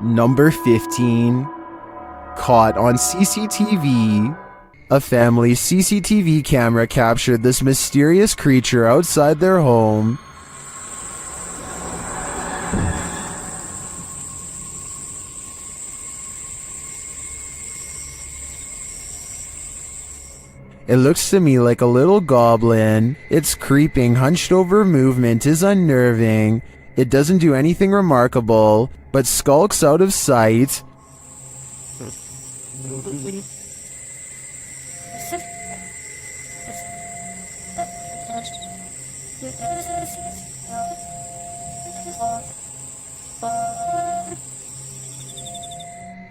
Number 15. Caught on CCTV. A family's CCTV camera captured this mysterious creature outside their home. It looks to me like a little goblin. Its creeping, hunched-over movement is unnerving. It doesn't do anything remarkable, but skulks out of sight.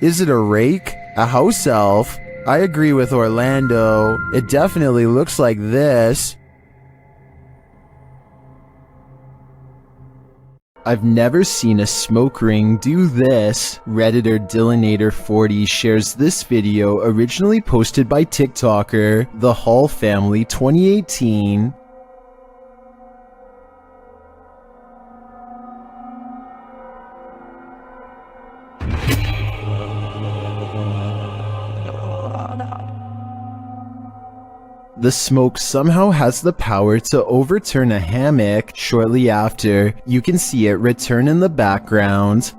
Is it a rake? A house elf? I agree with Orlando. It definitely looks like this. I've never seen a smoke ring do this. Redditor Dillinator40 shares this video originally posted by TikToker The Hall Family 2018. The smoke somehow has the power to overturn a hammock. Shortly after, you can see it return in the background.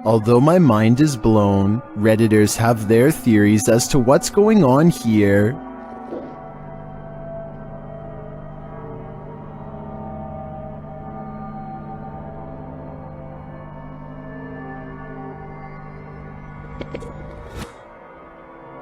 Although my mind is blown, Redditors have their theories as to what's going on here.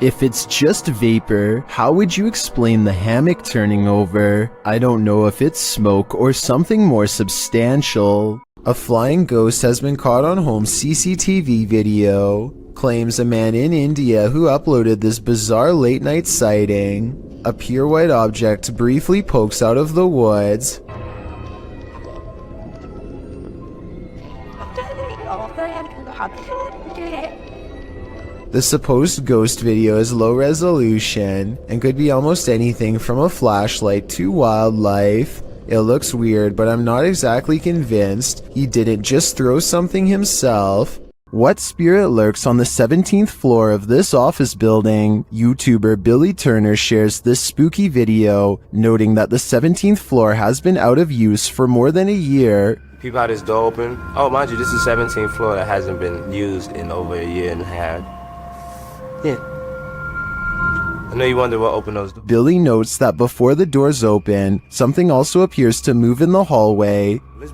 If it's just vapor, how would you explain the hammock turning over? I don't know if it's smoke or something more substantial. A flying ghost has been caught on home CCTV video. Claims a man in India who uploaded this bizarre late-night sighting. A pure white object briefly pokes out of the woods. The supposed ghost video is low resolution and could be almost anything from a flashlight to wildlife. It looks weird, but I'm not exactly convinced he didn't just throw something himself. What spirit lurks on the 17th floor of this office building? YouTuber Billy Turner shares this spooky video, noting that the 17th floor has been out of use for more than a year. Peep out his door open. Oh, mind you, this is the 17th floor that hasn't been used in over a year and a half. Yeah. I know you wonder what opened those doors. Billy notes that before the doors open, something also appears to move in the hallway. Let's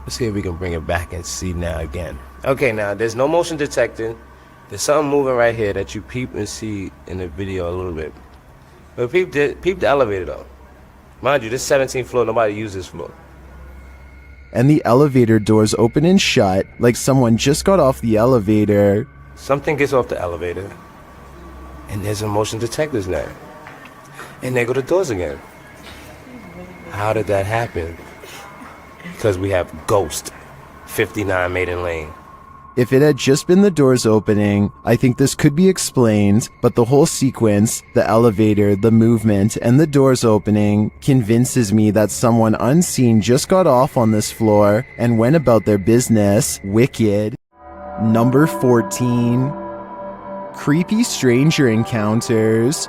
see if we can bring it back and see now again. Okay, now there's no motion detected. There's something moving right here that you peep and see in the video a little bit. But peep the elevator though. Mind you, this 17th floor, nobody uses this floor. And the elevator doors open and shut, like someone just got off the elevator. Something gets off the elevator. And there's a motion detectors there. And there go the doors again. How did that happen? Because we have Ghost, 59 Maiden Lane. If it had just been the doors opening, I think this could be explained, but the whole sequence, the elevator, the movement, and the doors opening, convinces me that someone unseen just got off on this floor and went about their business. Wicked. Number 14. Creepy stranger encounters.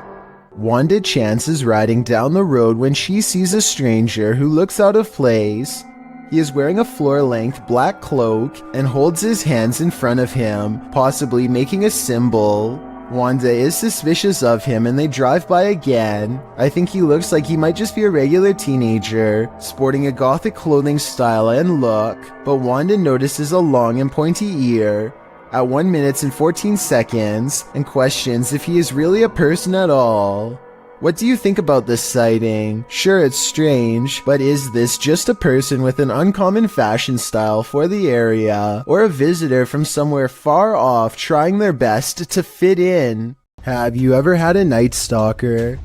Wanda Chance is riding down the road when she sees a stranger who looks out of place. He is wearing a floor-length black cloak and holds his hands in front of him, possibly making a symbol. Wanda is suspicious of him and they drive by again. I think he looks like he might just be a regular teenager, sporting a gothic clothing style and look, but Wanda notices a long and pointy ear at 1 minute and 14 seconds and questions if he is really a person at all. What do you think about this sighting? Sure, it's strange, but is this just a person with an uncommon fashion style for the area, or a visitor from somewhere far off trying their best to fit in? Have you ever had a night stalker?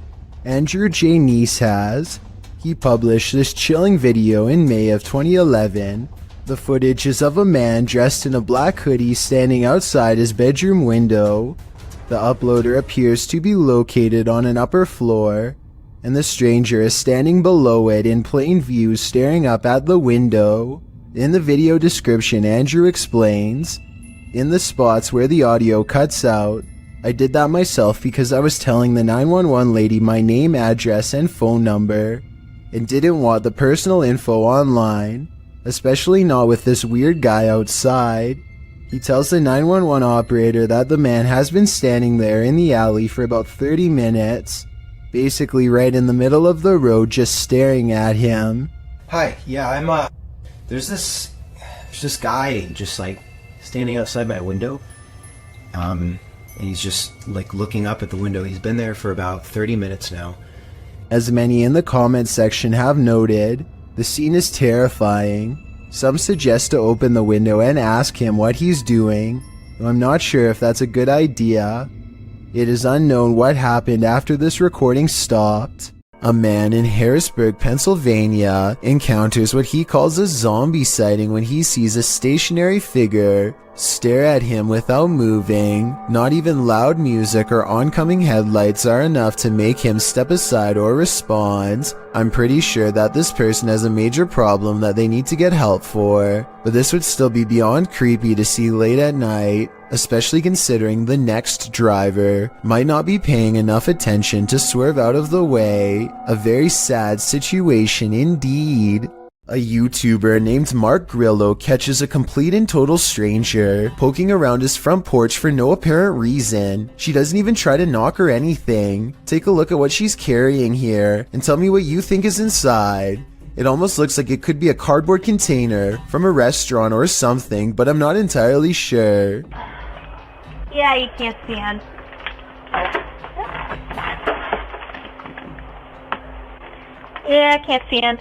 Andrew J. Neese has. He published this chilling video in May of 2011. The footage is of a man dressed in a black hoodie standing outside his bedroom window. The uploader appears to be located on an upper floor. and the stranger is standing below it in plain view staring up at the window. In the video description, Andrew explains, "In the spots where the audio cuts out, I did that myself because I was telling the 911 lady my name, address, and phone number, and didn't want the personal info online, especially not with this weird guy outside." He tells the 911 operator that the man has been standing there in the alley for about 30 minutes, basically right in the middle of the road, just staring at him. Hi, yeah, there's this guy just like standing outside my window, and he's just like looking up at the window. He's been there for about 30 minutes now. As many in the comment section have noted, the scene is terrifying. Some suggest to open the window and ask him what he's doing, though I'm not sure if that's a good idea. It is unknown what happened after this recording stopped. A man in Harrisburg, Pennsylvania encounters what he calls a zombie sighting when he sees a stationary figure stare at him without moving. Not even loud music or oncoming headlights are enough to make him step aside or respond. I'm pretty sure that this person has a major problem that they need to get help for, but this would still be beyond creepy to see late at night, especially considering the next driver might not be paying enough attention to swerve out of the way. A very sad situation indeed. A YouTuber named Mark Grillo catches a complete and total stranger poking around his front porch for no apparent reason. She doesn't even try to knock or anything. Take a look at what she's carrying here and tell me what you think is inside. It almost looks like it could be a cardboard container from a restaurant or something, but I'm not entirely sure. Yeah, you can't see in. Yeah, I can't see in.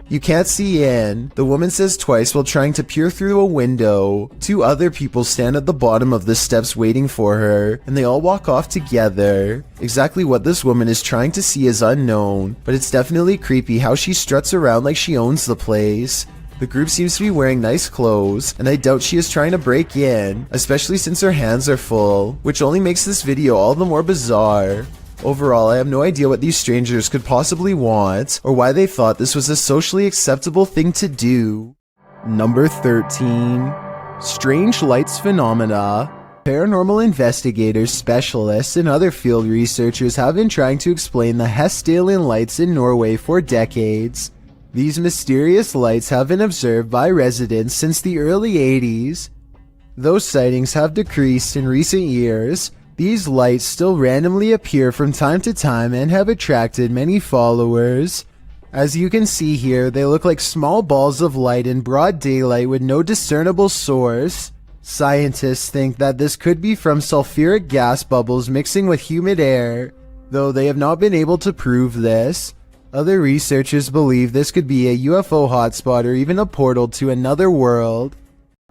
You can't see in, the woman says twice while trying to peer through a window. Two other people stand at the bottom of the steps waiting for her, and they all walk off together. Exactly what this woman is trying to see is unknown, but it's definitely creepy how she struts around like she owns the place. The group seems to be wearing nice clothes, and I doubt she is trying to break in, especially since her hands are full, which only makes this video all the more bizarre. Overall, I have no idea what these strangers could possibly want, or why they thought this was a socially acceptable thing to do. Number 13. Strange lights phenomena. Paranormal investigators, specialists, and other field researchers have been trying to explain the Hestalian lights in Norway for decades. These mysterious lights have been observed by residents since the early 80s. Though sightings have decreased in recent years, these lights still randomly appear from time to time and have attracted many followers. As you can see here, they look like small balls of light in broad daylight with no discernible source. Scientists think that this could be from sulfuric gas bubbles mixing with humid air, though they have not been able to prove this. Other researchers believe this could be a UFO hotspot or even a portal to another world.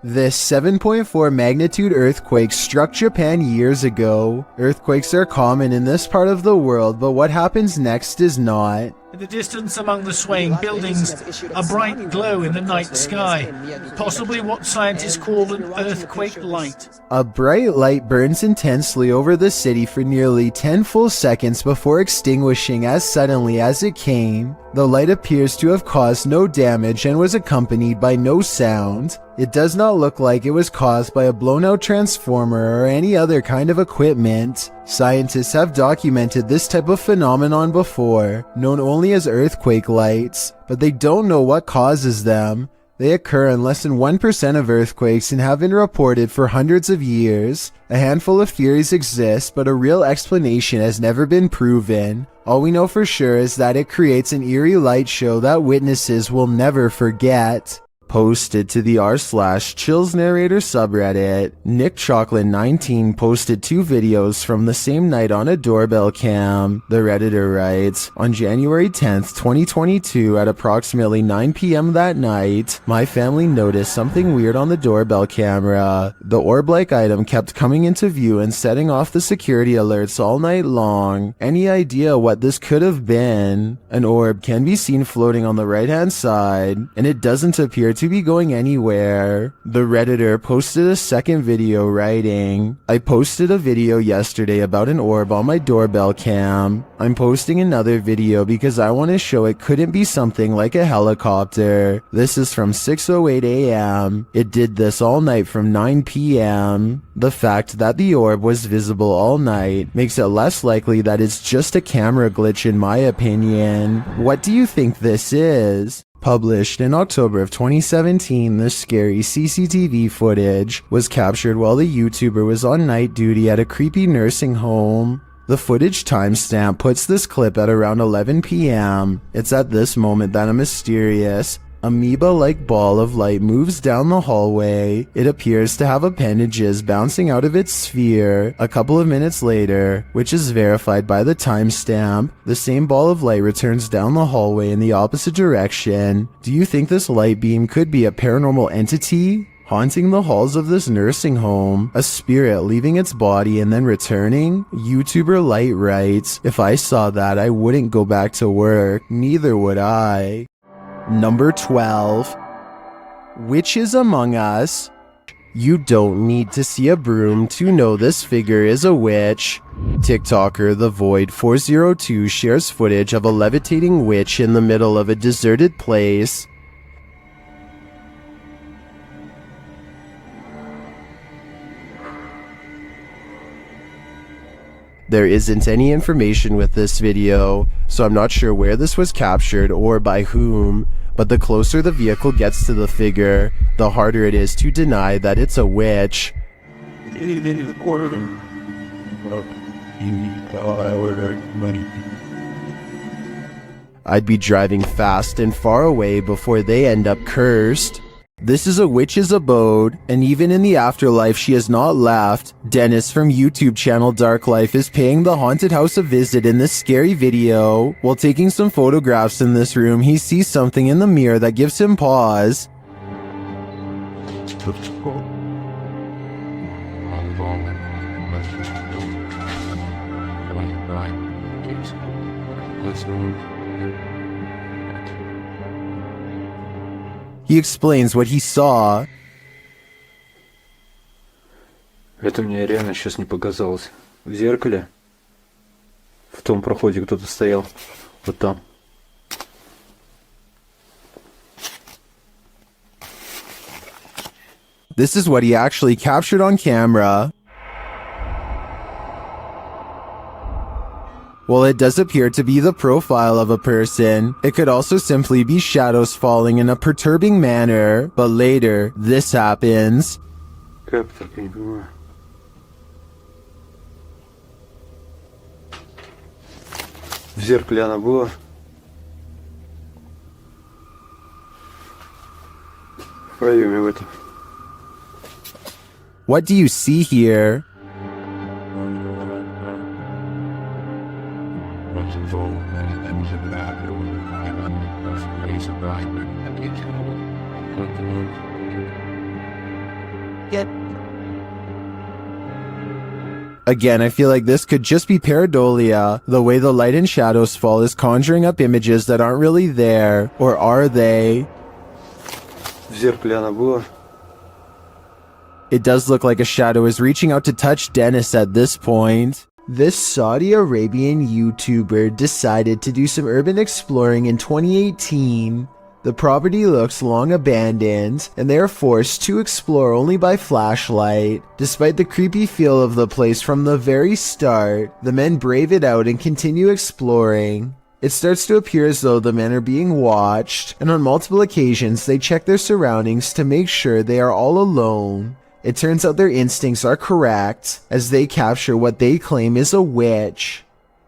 This 7.4 magnitude earthquake struck Japan years ago. Earthquakes are common in this part of the world, but what happens next is not. In the distance among the swaying buildings, a bright glow in the night sky, possibly what scientists call an earthquake light. A bright light burns intensely over the city for nearly 10 full seconds before extinguishing as suddenly as it came. The light appears to have caused no damage and was accompanied by no sound. It does not look like it was caused by a blown-out transformer or any other kind of equipment. Scientists have documented this type of phenomenon before, known only as earthquake lights, but they don't know what causes them. They occur in less than 1% of earthquakes and have been reported for hundreds of years. A handful of theories exist, but a real explanation has never been proven. All we know for sure is that it creates an eerie light show that witnesses will never forget. Posted to the r/Chills Narrator subreddit, Nick Chocolate 19 posted 2 videos from the same night on a doorbell cam. The Redditor writes, on January 10th, 2022 at approximately 9 p.m. that night, my family noticed something weird on the doorbell camera. The orb-like item kept coming into view and setting off the security alerts all night long. Any idea what this could have been? An orb can be seen floating on the right-hand side, and it doesn't appear to be going anywhere. The Redditor posted a second video writing, I posted a video yesterday about an orb on my doorbell cam. I'm posting another video because I want to show it couldn't be something like a helicopter. This is from 6:08 a.m. It did this all night from 9 p.m. The fact that the orb was visible all night makes it less likely that it's just a camera glitch in my opinion. What do you think this is? Published in October of 2017, this scary CCTV footage was captured while the YouTuber was on night duty at a creepy nursing home. The footage timestamp puts this clip at around 11 p.m. It's at this moment that a mysterious, amoeba-like ball of light moves down the hallway. It appears to have appendages bouncing out of its sphere. A couple of minutes later, which is verified by the timestamp, the same ball of light returns down the hallway in the opposite direction. Do you think this light beam could be a paranormal entity haunting the halls of this nursing home, a spirit leaving its body and then returning? YouTuber Light writes, if I saw that, I wouldn't go back to work. Neither would I. Number 12. Witches Among Us. You don't need to see a broom to know this figure is a witch. TikToker The Void 402 shares footage of a levitating witch in the middle of a deserted place. There isn't any information with this video, so I'm not sure where this was captured or by whom, but the closer the vehicle gets to the figure, the harder it is to deny that it's a witch. I'd be driving fast and far away before they end up cursed. This is a witch's abode, and even in the afterlife she has not left. Dennis from YouTube channel Dark Life is paying the haunted house a visit in this scary video. While taking some photographs in this room, he sees something in the mirror that gives him pause. He explains what he saw. Это мне реально сейчас не показалось. В зеркале, в том проходе кто-то стоял. Вот там. This is what he actually captured on camera. While it does appear to be the profile of a person, it could also simply be shadows falling in a perturbing manner. But later, this happens. Как так, я не понимаю. В зеркале она была. В проеме в этом. What do you see here? Again, I feel like this could just be pareidolia. The way the light and shadows fall is conjuring up images that aren't really there. Or are they? В зеркале она была. It does look like a shadow is reaching out to touch Dennis at this point. This Saudi Arabian YouTuber decided to do some urban exploring in 2018. The property looks long abandoned, and they are forced to explore only by flashlight. Despite the creepy feel of the place from the very start, the men brave it out and continue exploring. It starts to appear as though the men are being watched, and on multiple occasions they check their surroundings to make sure they are all alone. It turns out their instincts are correct, as they capture what they claim is a witch.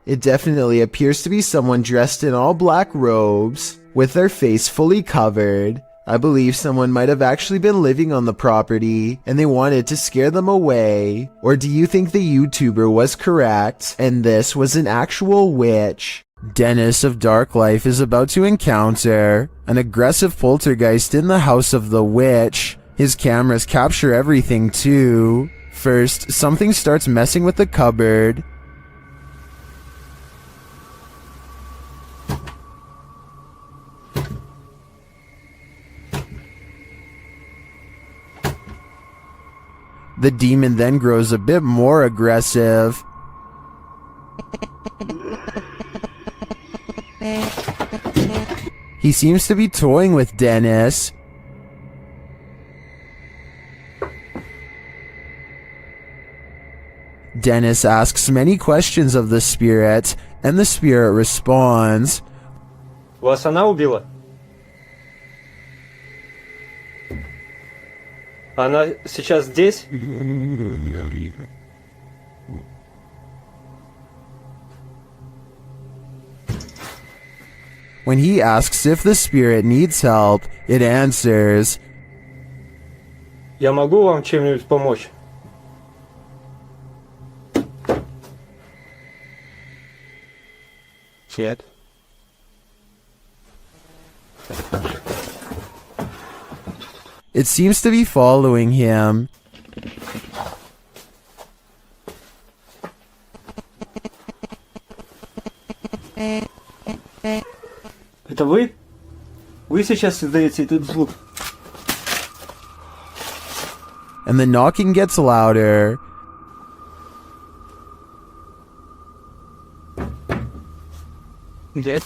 It definitely appears to be someone dressed in all black robes, with their face fully covered. I believe someone might have actually been living on the property, and they wanted to scare them away. Or do you think the YouTuber was correct, and this was an actual witch? Dennis of Dark Life is about to encounter an aggressive poltergeist in the house of the witch. His cameras capture everything too. First, something starts messing with the cupboard. The demon then grows a bit more aggressive. He seems to be toying with Dennis. Dennis asks many questions of the spirit, and the spirit responds. Вас она убила? Она сейчас здесь? When he asks if the spirit needs help, it answers, Я могу вам чем-нибудь помочь? Нет. It seems to be following him. Это вы? Вы сейчас издаете этот звук? And the knocking gets louder. Нет.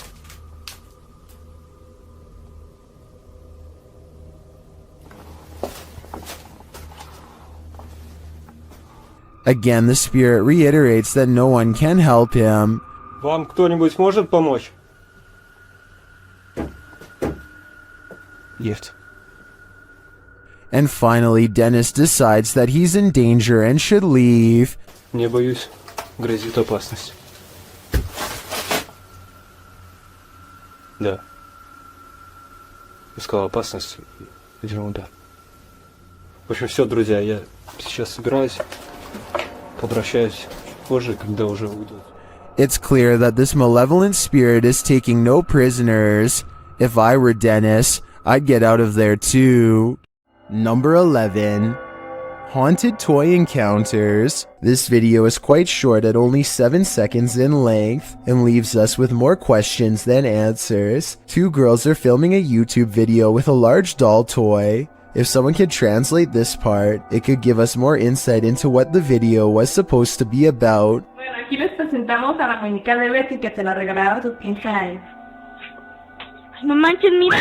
Again, the spirit reiterates that no one can help him. Вам кто-нибудь может помочь? Нет. And finally, Dennis decides that he's in danger and should leave. Не боюсь. Грозит опасность. Да. Искал опасность. Ерунда. В общем, все, друзья, я сейчас собираюсь. Возвращаюсь позже, когда уже уйду. It's clear that this malevolent spirit is taking no prisoners. If I were Dennis, I'd get out of there too. Number 11. Haunted Toy Encounters. This video is quite short at only 7 seconds in length and leaves us with more questions than answers. Two girls are filming a YouTube video with a large doll toy. If someone could translate this part, it could give us more insight into what the video was supposed to be about. Bueno, aquí les presentamos a la muñeca de Betty que se la regalaron a sus 15 años. No manches, mira.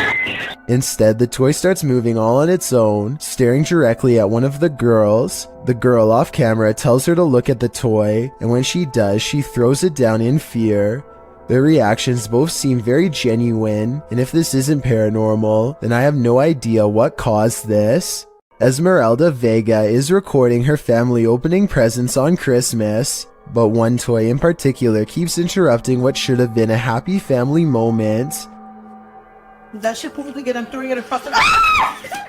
Instead, the toy starts moving all on its own, staring directly at one of the girls. The girl off camera tells her to look at the toy, and when she does, she throws it down in fear. Their reactions both seem very genuine, and if this isn't paranormal, then I have no idea what caused this. Esmeralda Vega is recording her family opening presents on Christmas, but one toy in particular keeps interrupting what should have been a happy family moment. That shit probably get I'm throwing it across the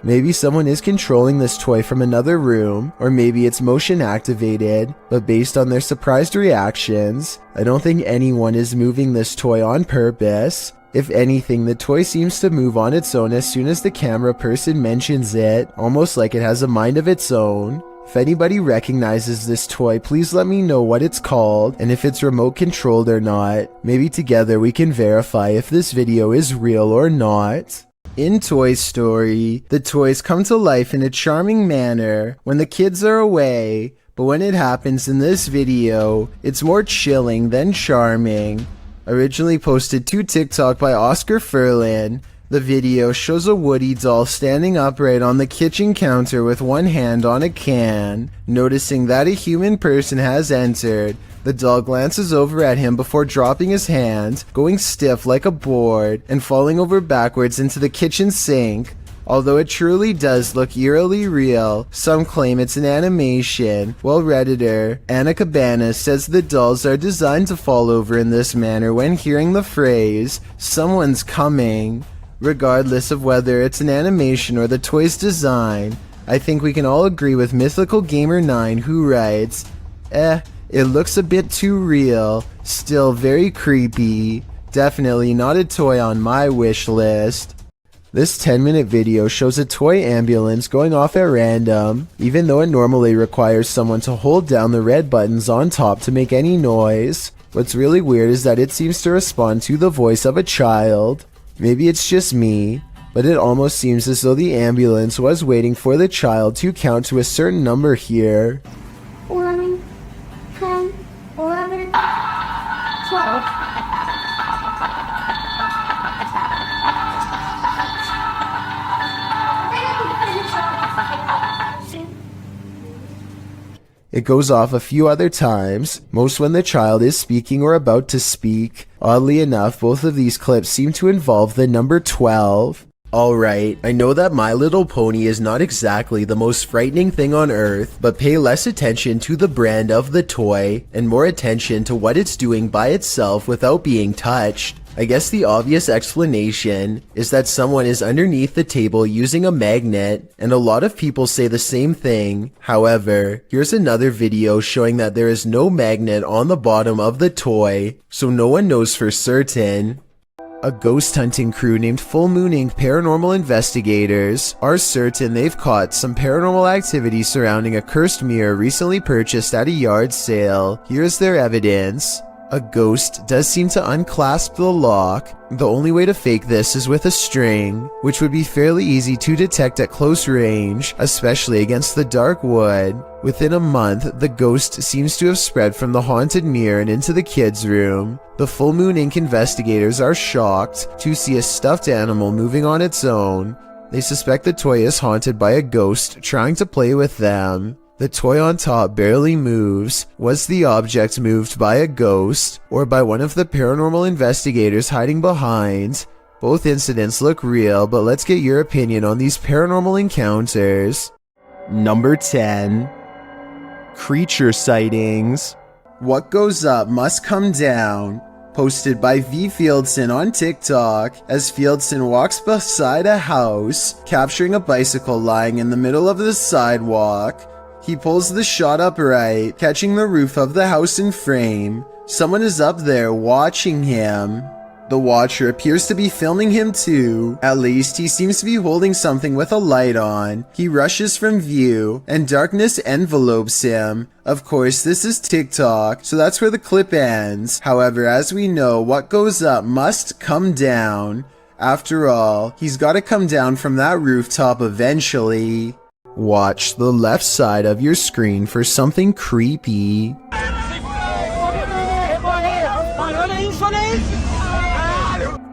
Maybe someone is controlling this toy from another room, or maybe it's motion activated, but based on their surprised reactions, I don't think anyone is moving this toy on purpose. If anything, the toy seems to move on its own as soon as the camera person mentions it, almost like it has a mind of its own. If anybody recognizes this toy, please let me know what it's called and if it's remote controlled or not. Maybe together we can verify if this video is real or not. In Toy Story, the toys come to life in a charming manner when the kids are away, but when it happens in this video, it's more chilling than charming. Originally posted to TikTok by Oscar Ferlin, the video shows a Woody doll standing upright on the kitchen counter with one hand on a can. Noticing that a human person has entered, the doll glances over at him before dropping his hand, going stiff like a board, and falling over backwards into the kitchen sink. Although it truly does look eerily real, some claim it's an animation, while Redditor Anna Cabana says the dolls are designed to fall over in this manner when hearing the phrase, "Someone's coming." Regardless of whether it's an animation or the toy's design, I think we can all agree with Mythical Gamer 9 who writes, it looks a bit too real, still very creepy, definitely not a toy on my wish list. This 10-minute video shows a toy ambulance going off at random, even though it normally requires someone to hold down the red buttons on top to make any noise. What's really weird is that it seems to respond to the voice of a child. Maybe it's just me, but it almost seems as though the ambulance was waiting for the child to count to a certain number here. 11, 10, 11, 12. It goes off a few other times, most when the child is speaking or about to speak. Oddly enough, both of these clips seem to involve the number 12. Alright, I know that My Little Pony is not exactly the most frightening thing on earth, but pay less attention to the brand of the toy, and more attention to what it's doing by itself without being touched. I guess the obvious explanation is that someone is underneath the table using a magnet, and a lot of people say the same thing. However, here's another video showing that there is no magnet on the bottom of the toy, so no one knows for certain. A ghost hunting crew named Full Moon Inc. Paranormal Investigators are certain they've caught some paranormal activity surrounding a cursed mirror recently purchased at a yard sale. Here's their evidence. A ghost does seem to unclasp the lock. The only way to fake this is with a string, which would be fairly easy to detect at close range, especially against the dark wood. Within a month, the ghost seems to have spread from the haunted mirror and into the kids' room. The Full Moon Inc. investigators are shocked to see a stuffed animal moving on its own. They suspect the toy is haunted by a ghost trying to play with them. The toy on top barely moves. Was the object moved by a ghost or by one of the paranormal investigators hiding behind? Both incidents look real, but let's get your opinion on these paranormal encounters. Number 10. Creature sightings. What goes up must come down. Posted by V. Fieldson on TikTok, as Fieldson walks beside a house, capturing a bicycle lying in the middle of the sidewalk. He pulls the shot upright, catching the roof of the house in frame. Someone is up there watching him. The watcher appears to be filming him too. At least he seems to be holding something with a light on. He rushes from view, and darkness envelopes him. Of course, this is TikTok, so that's where the clip ends. However, as we know, what goes up must come down. After all, he's gotta come down from that rooftop eventually. Watch the left side of your screen for something creepy.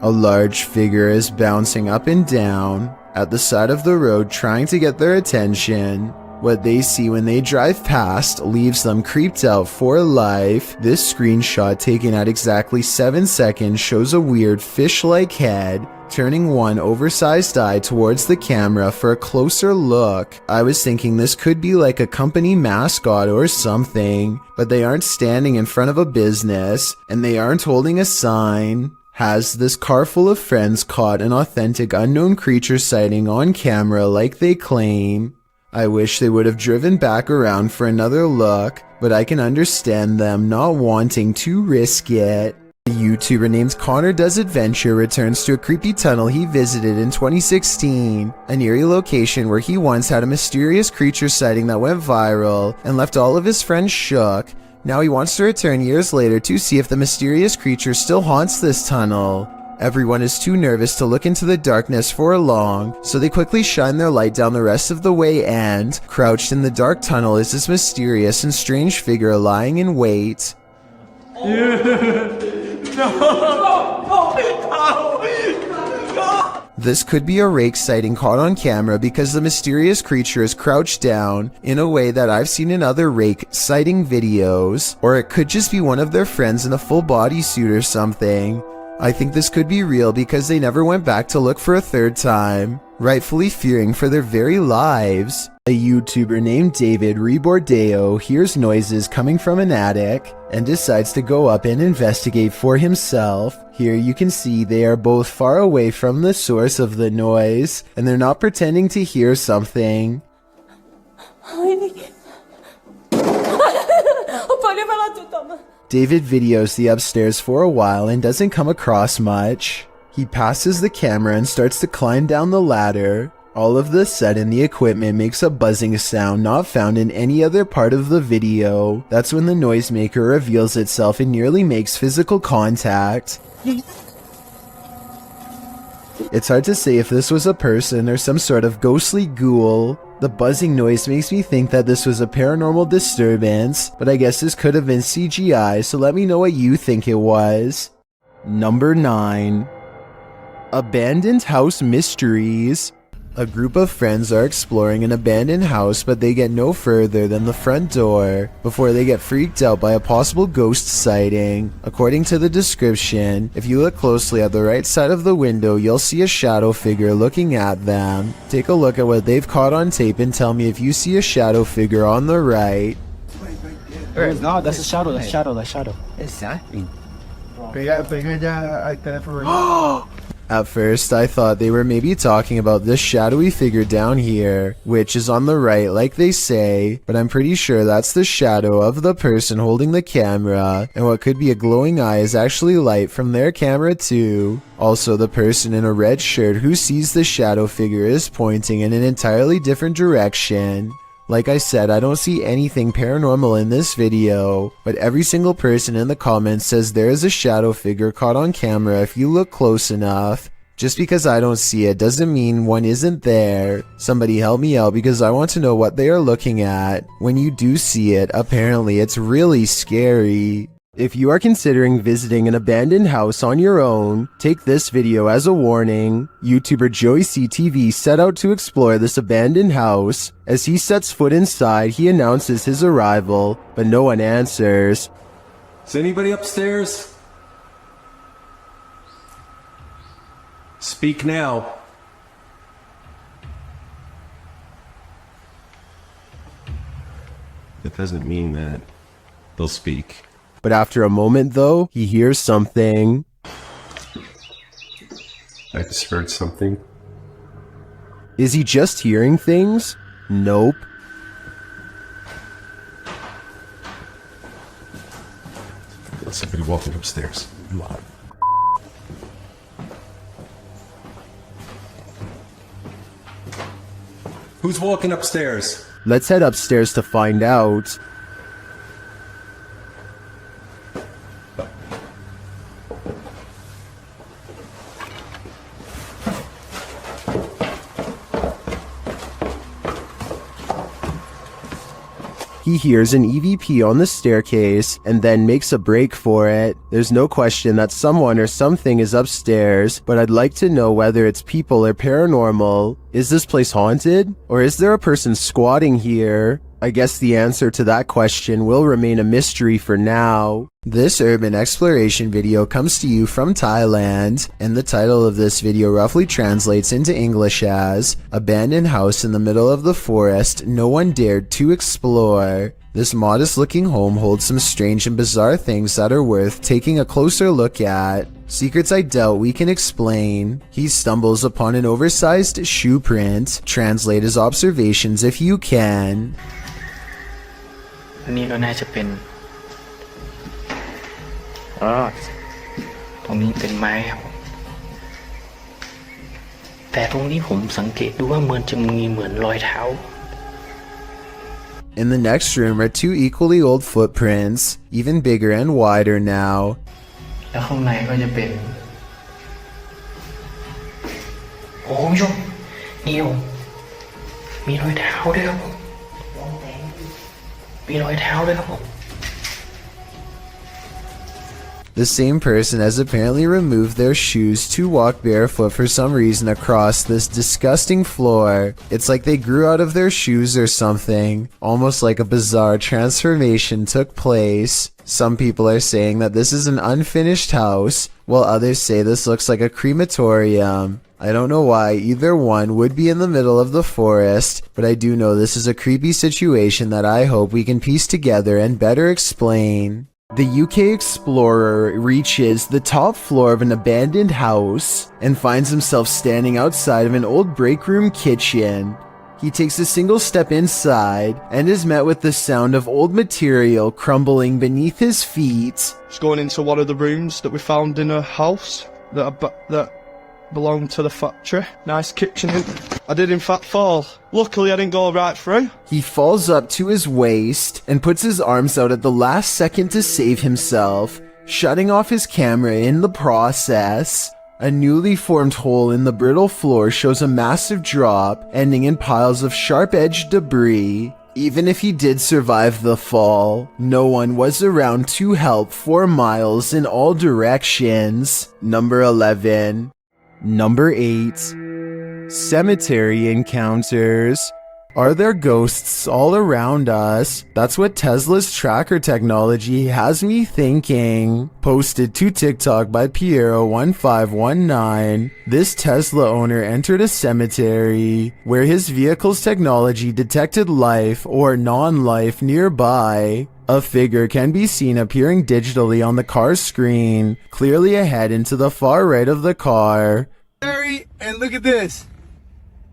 A large figure is bouncing up and down at the side of the road trying to get their attention. What they see when they drive past leaves them creeped out for life. This screenshot taken at exactly 7 seconds shows a weird fish-like head turning one oversized eye towards the camera for a closer look. I was thinking this could be like a company mascot or something, but they aren't standing in front of a business, and they aren't holding a sign. Has this car full of friends caught an authentic unknown creature sighting on camera like they claim? I wish they would have driven back around for another look, but I can understand them not wanting to risk it. A YouTuber named Connor Does Adventure returns to a creepy tunnel he visited in 2016, an eerie location where he once had a mysterious creature sighting that went viral and left all of his friends shook. Now he wants to return years later to see if the mysterious creature still haunts this tunnel. Everyone is too nervous to look into the darkness for long, so they quickly shine their light down the rest of the way and, crouched in the dark tunnel is this mysterious and strange figure lying in wait. This could be a rake sighting caught on camera because the mysterious creature is crouched down in a way that I've seen in other rake sighting videos, or it could just be one of their friends in a full bodysuit or something. I think this could be real because they never went back to look for a third time, rightfully fearing for their very lives. A YouTuber named David Rebordeo hears noises coming from an attic and decides to go up and investigate for himself. Here you can see they are both far away from the source of the noise, and they're not pretending to hear something. David videos the upstairs for a while and doesn't come across much. He passes the camera and starts to climb down the ladder. All of a sudden, the equipment makes a buzzing sound not found in any other part of the video. That's when the noisemaker reveals itself and nearly makes physical contact. It's hard to say if this was a person or some sort of ghostly ghoul. The buzzing noise makes me think that this was a paranormal disturbance, but I guess this could have been CGI, so let me know what you think it was. Number 9. Abandoned House Mysteries. A group of friends are exploring an abandoned house, but they get no further than the front door before they get freaked out by a possible ghost sighting. According to the description, if you look closely at the right side of the window, you'll see a shadow figure looking at them. Take a look at what they've caught on tape and tell me if you see a shadow figure on the right. No, that's a shadow, that's shadow, that's shadow. Exactly. At first, I thought they were maybe talking about this shadowy figure down here, which is on the right like they say, but I'm pretty sure that's the shadow of the person holding the camera, and what could be a glowing eye is actually light from their camera too. Also, the person in a red shirt who sees the shadow figure is pointing in an entirely different direction. Like I said, I don't see anything paranormal in this video, but every single person in the comments says there is a shadow figure caught on camera if you look close enough. Just because I don't see it doesn't mean one isn't there. Somebody help me out because I want to know what they are looking at. When you do see it, apparently it's really scary. If you are considering visiting an abandoned house on your own, take this video as a warning. YouTuber Joey CTV set out to explore this abandoned house. As he sets foot inside, he announces his arrival, but no one answers. Is anybody upstairs? Speak now. It doesn't mean that they'll speak. But after a moment though, he hears something. I just heard something. Is he just hearing things? Nope. There's somebody walking upstairs. Who's walking upstairs? Let's head upstairs to find out. He hears an EVP on the staircase and then makes a break for it. There's no question that someone or something is upstairs, but I'd like to know whether it's people or paranormal. Is this place haunted? Or is there a person squatting here? I guess the answer to that question will remain a mystery for now. This urban exploration video comes to you from Thailand, and the title of this video roughly translates into English as Abandoned House in the Middle of the Forest No One Dared to Explore. This modest looking home holds some strange and bizarre things that are worth taking a closer look at. Secrets I doubt we can explain. He stumbles upon an oversized shoe print. Translate his observations if you can. นี่ก็น่าจะเป็นตรงนี้เป็นไม้ครับแต่ตรงนี้ผมสังเกตดูว่าเหมือนจะมีเหมือนรอยเท้า In the next room are two equally old footprints, even bigger and wider now. แล้วข้างในก็จะเป็นโอ้คุณผู้ชมนี่ผมมีรอยเท้าด้วยครับผมมีรอยเท้าด้วยครับผม The same person has apparently removed their shoes to walk barefoot for some reason across this disgusting floor. It's like they grew out of their shoes or something. Almost like a bizarre transformation took place. Some people are saying that this is an unfinished house, while others say this looks like a crematorium. I don't know why either one would be in the middle of the forest, but I do know this is a creepy situation that I hope we can piece together and better explain. The UK explorer reaches the top floor of an abandoned house and finds himself standing outside of an old break room kitchen. He takes a single step inside and is met with the sound of old material crumbling beneath his feet. Just going into one of the rooms that we found in a house that belonged to the factory. Nice kitchen. I did in fact fall. Luckily I didn't go right through. He falls up to his waist and puts his arms out at the last second to save himself, shutting off his camera in the process. A newly formed hole in the brittle floor shows a massive drop, ending in piles of sharp-edged debris. Even if he did survive the fall, no one was around to help 4 miles in all directions. Number 11. Number 8. Cemetery encounters. Are there ghosts all around us? That's what Tesla's tracker technology has me thinking. Posted to TikTok by Piero1519. This Tesla owner entered a cemetery where his vehicle's technology detected life or non-life nearby. A figure can be seen appearing digitally on the car's screen, clearly ahead into the far right of the car. And look at this.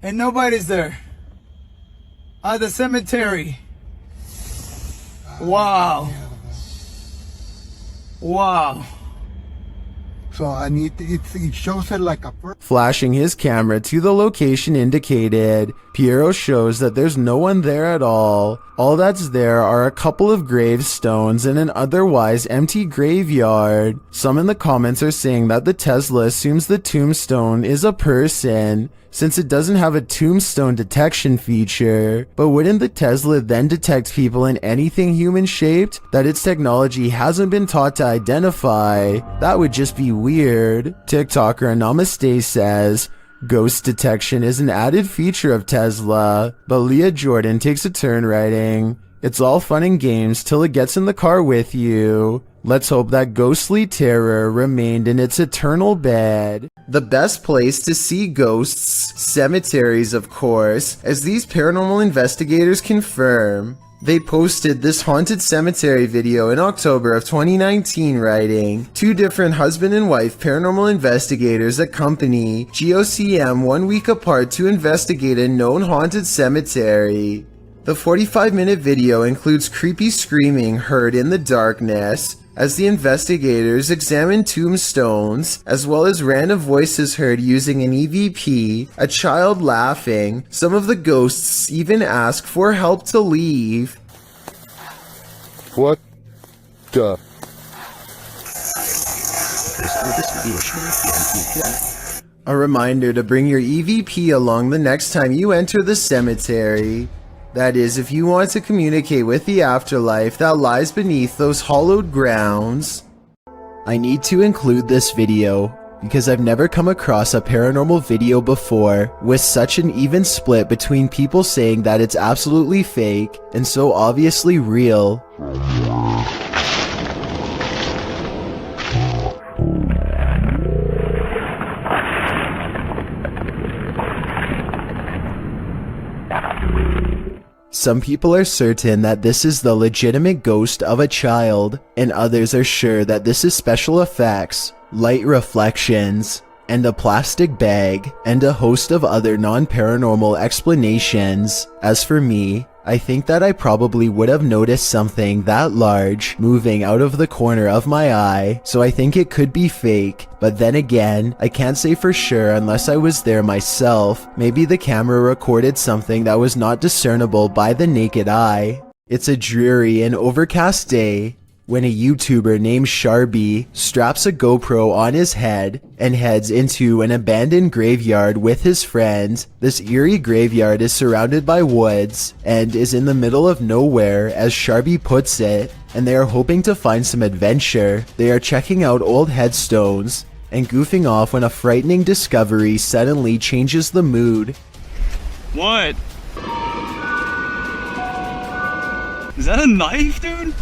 And nobody's there. The cemetery. Wow. Wow. So it shows it like a Flashing his camera to the location indicated, Piero shows that there's no one there at all. All that's there are a couple of gravestones and an otherwise empty graveyard. Some in the comments are saying that the Tesla assumes the tombstone is a person, since it doesn't have a tombstone detection feature. But wouldn't the Tesla then detect people in anything human-shaped that its technology hasn't been taught to identify? That would just be weird. TikToker Namaste says, ghost detection is an added feature of Tesla, but Leah Jordan takes a turn writing, it's all fun and games till it gets in the car with you. Let's hope that ghostly terror remained in its eternal bed. The best place to see ghosts, cemeteries of course, as these paranormal investigators confirm. They posted this haunted cemetery video in October of 2019 writing, 2 different husband and wife paranormal investigators accompany GOCM 1 week apart to investigate a known haunted cemetery. The 45-minute video includes creepy screaming heard in the darkness as the investigators examine tombstones, as well as random voices heard using an EVP, a child laughing. Some of the ghosts even ask for help to leave. What the? A reminder to bring your EVP along the next time you enter the cemetery. That is, if you want to communicate with the afterlife that lies beneath those hollowed grounds. I need to include this video because I've never come across a paranormal video before with such an even split between people saying that it's absolutely fake and so obviously real. Some people are certain that this is the legitimate ghost of a child, and others are sure that this is special effects, light reflections, and a plastic bag, and a host of other non-paranormal explanations. As for me, I think that I probably would have noticed something that large moving out of the corner of my eye, so I think it could be fake. But then again, I can't say for sure unless I was there myself. Maybe the camera recorded something that was not discernible by the naked eye. It's a dreary and overcast day when a YouTuber named Sharby straps a GoPro on his head and heads into an abandoned graveyard with his friends. This eerie graveyard is surrounded by woods and is in the middle of nowhere, as Sharby puts it, and they are hoping to find some adventure. They are checking out old headstones and goofing off when a frightening discovery suddenly changes the mood. What? Is that a knife, dude?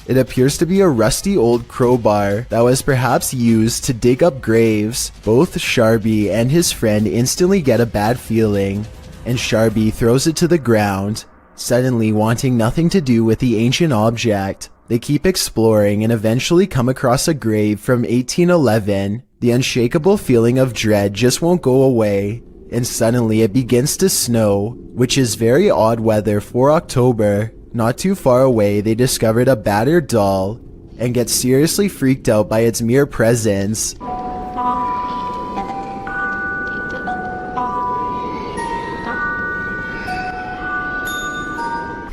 It appears to be a rusty old crowbar that was perhaps used to dig up graves. Both Sharby and his friend instantly get a bad feeling, and Sharby throws it to the ground, suddenly wanting nothing to do with the ancient object. They keep exploring and eventually come across a grave from 1811. The unshakable feeling of dread just won't go away, and suddenly it begins to snow, which is very odd weather for October. Not too far away, they discovered a battered doll and get seriously freaked out by its mere presence.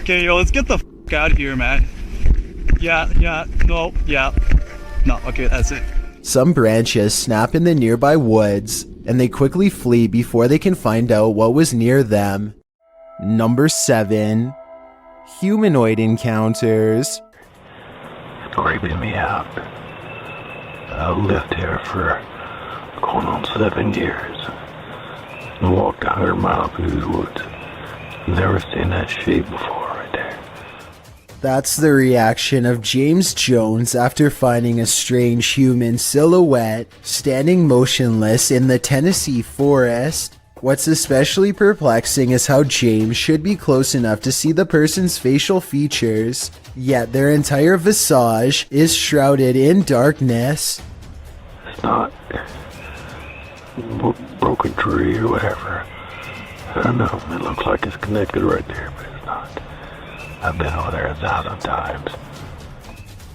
Okay, yo, let's get the f out of here, man. No, okay, that's it. Some branches snap in the nearby woods, and they quickly flee before they can find out what was near them. Number 7. Humanoid encounters. Creeping me out. I've lived here for going on 7 years. And walked 100 miles through these woods. Never seen that shape before right there. That's the reaction of James Jones after finding a strange human silhouette standing motionless in the Tennessee forest. What's especially perplexing is how James should be close enough to see the person's facial features, yet their entire visage is shrouded in darkness. It's not broken tree or whatever. I don't know, it looks like it's connected right there, but it's not. I've been over there 1,000 times.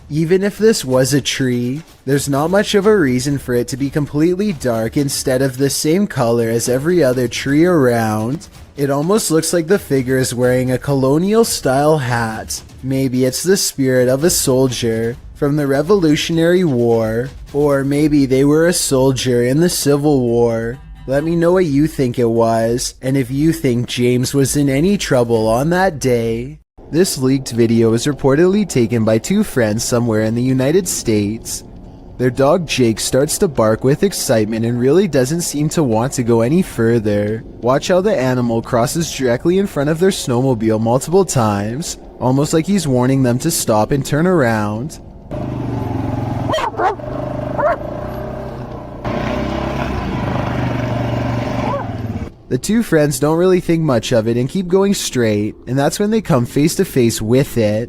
Even if this was a tree, there's not much of a reason for it to be completely dark instead of the same color as every other tree around. It almost looks like the figure is wearing a colonial-style hat. Maybe it's the spirit of a soldier from the Revolutionary War, or maybe they were a soldier in the Civil War. Let me know what you think it was, and if you think James was in any trouble on that day. This leaked video was reportedly taken by 2 friends somewhere in the United States. Their dog Jake starts to bark with excitement and really doesn't seem to want to go any further. Watch how the animal crosses directly in front of their snowmobile multiple times, almost like he's warning them to stop and turn around. The 2 friends don't really think much of it and keep going straight, and that's when they come face to face with it.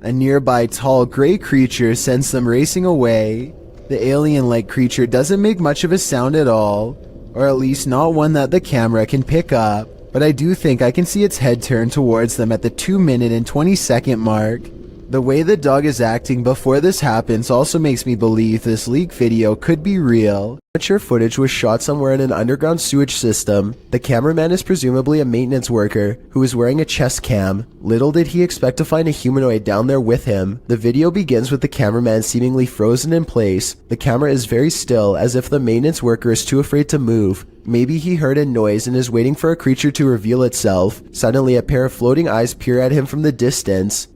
A nearby tall gray creature sends them racing away. The alien-like creature doesn't make much of a sound at all, or at least not one that the camera can pick up, but I do think I can see its head turn towards them at the 2-minute and 20-second mark. The way the dog is acting before this happens also makes me believe this leak video could be real. Amateur footage was shot somewhere in an underground sewage system. The cameraman is presumably a maintenance worker who is wearing a chest cam. Little did he expect to find a humanoid down there with him. The video begins with the cameraman seemingly frozen in place. The camera is very still, as if the maintenance worker is too afraid to move. Maybe he heard a noise and is waiting for a creature to reveal itself. Suddenly, a pair of floating eyes peer at him from the distance.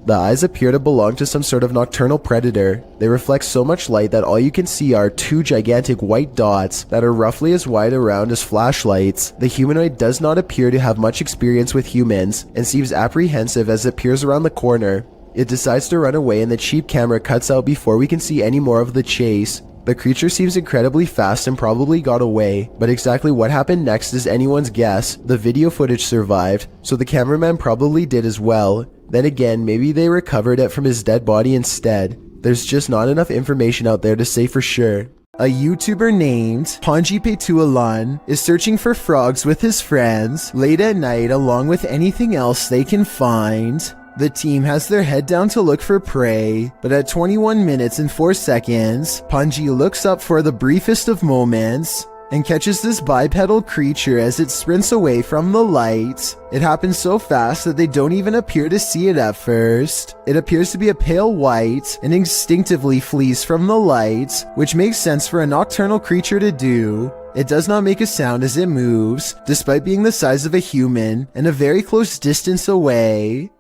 The eyes appear to belong to some sort of nocturnal predator. They reflect so much light that all you can see are 2 gigantic white dots that are roughly as wide around as flashlights. The humanoid does not appear to have much experience with humans and seems apprehensive as it peers around the corner. It decides to run away and the cheap camera cuts out before we can see any more of the chase. The creature seems incredibly fast and probably got away, but exactly what happened next is anyone's guess. The video footage survived, so the cameraman probably did as well. Then again, maybe they recovered it from his dead body instead. There's just not enough information out there to say for sure. A YouTuber named Ponji Petualan is searching for frogs with his friends late at night along with anything else they can find. The team has their head down to look for prey, but at 21 minutes and 4 seconds, Ponji looks up for the briefest of moments and catches this bipedal creature as it sprints away from the light. It happens so fast that they don't even appear to see it at first. It appears to be a pale white and instinctively flees from the light, which makes sense for a nocturnal creature to do. It does not make a sound as it moves, despite being the size of a human and a very close distance away.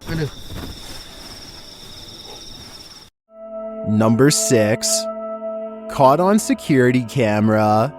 Number 6. Caught on security camera.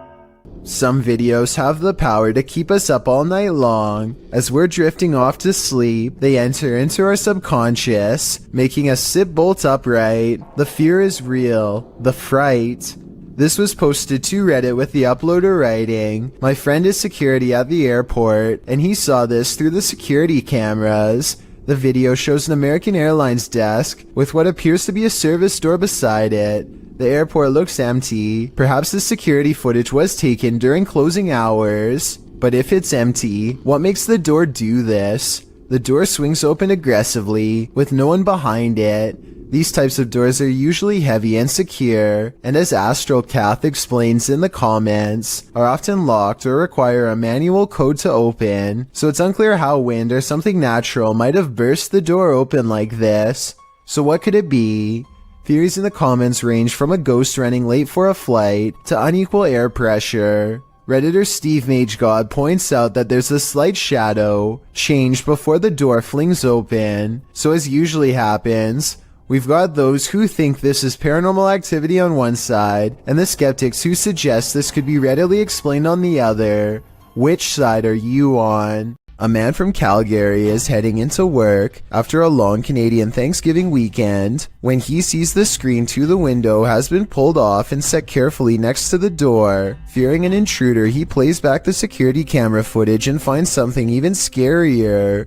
Some videos have the power to keep us up all night long. As we're drifting off to sleep, they enter into our subconscious, making us sit bolt upright. The fear is real. The fright. This was posted to Reddit with the uploader writing, "My friend is security at the airport, and he saw this through the security cameras." The video shows an American Airlines desk with what appears to be a service door beside it. The airport looks empty. Perhaps the security footage was taken during closing hours. But if it's empty, what makes the door do this? The door swings open aggressively, with no one behind it. These types of doors are usually heavy and secure, and as Astral Cath explains in the comments, are often locked or require a manual code to open, so it's unclear how wind or something natural might have burst the door open like this. So what could it be? Theories in the comments range from a ghost running late for a flight to unequal air pressure. Redditor Steve Mage God points out that there's a slight shadow change before the door flings open, so as usually happens, we've got those who think this is paranormal activity on one side, and the skeptics who suggest this could be readily explained on the other. Which side are you on? A man from Calgary is heading into work after a long Canadian Thanksgiving weekend when he sees the screen to the window has been pulled off and set carefully next to the door. Fearing an intruder, he plays back the security camera footage and finds something even scarier.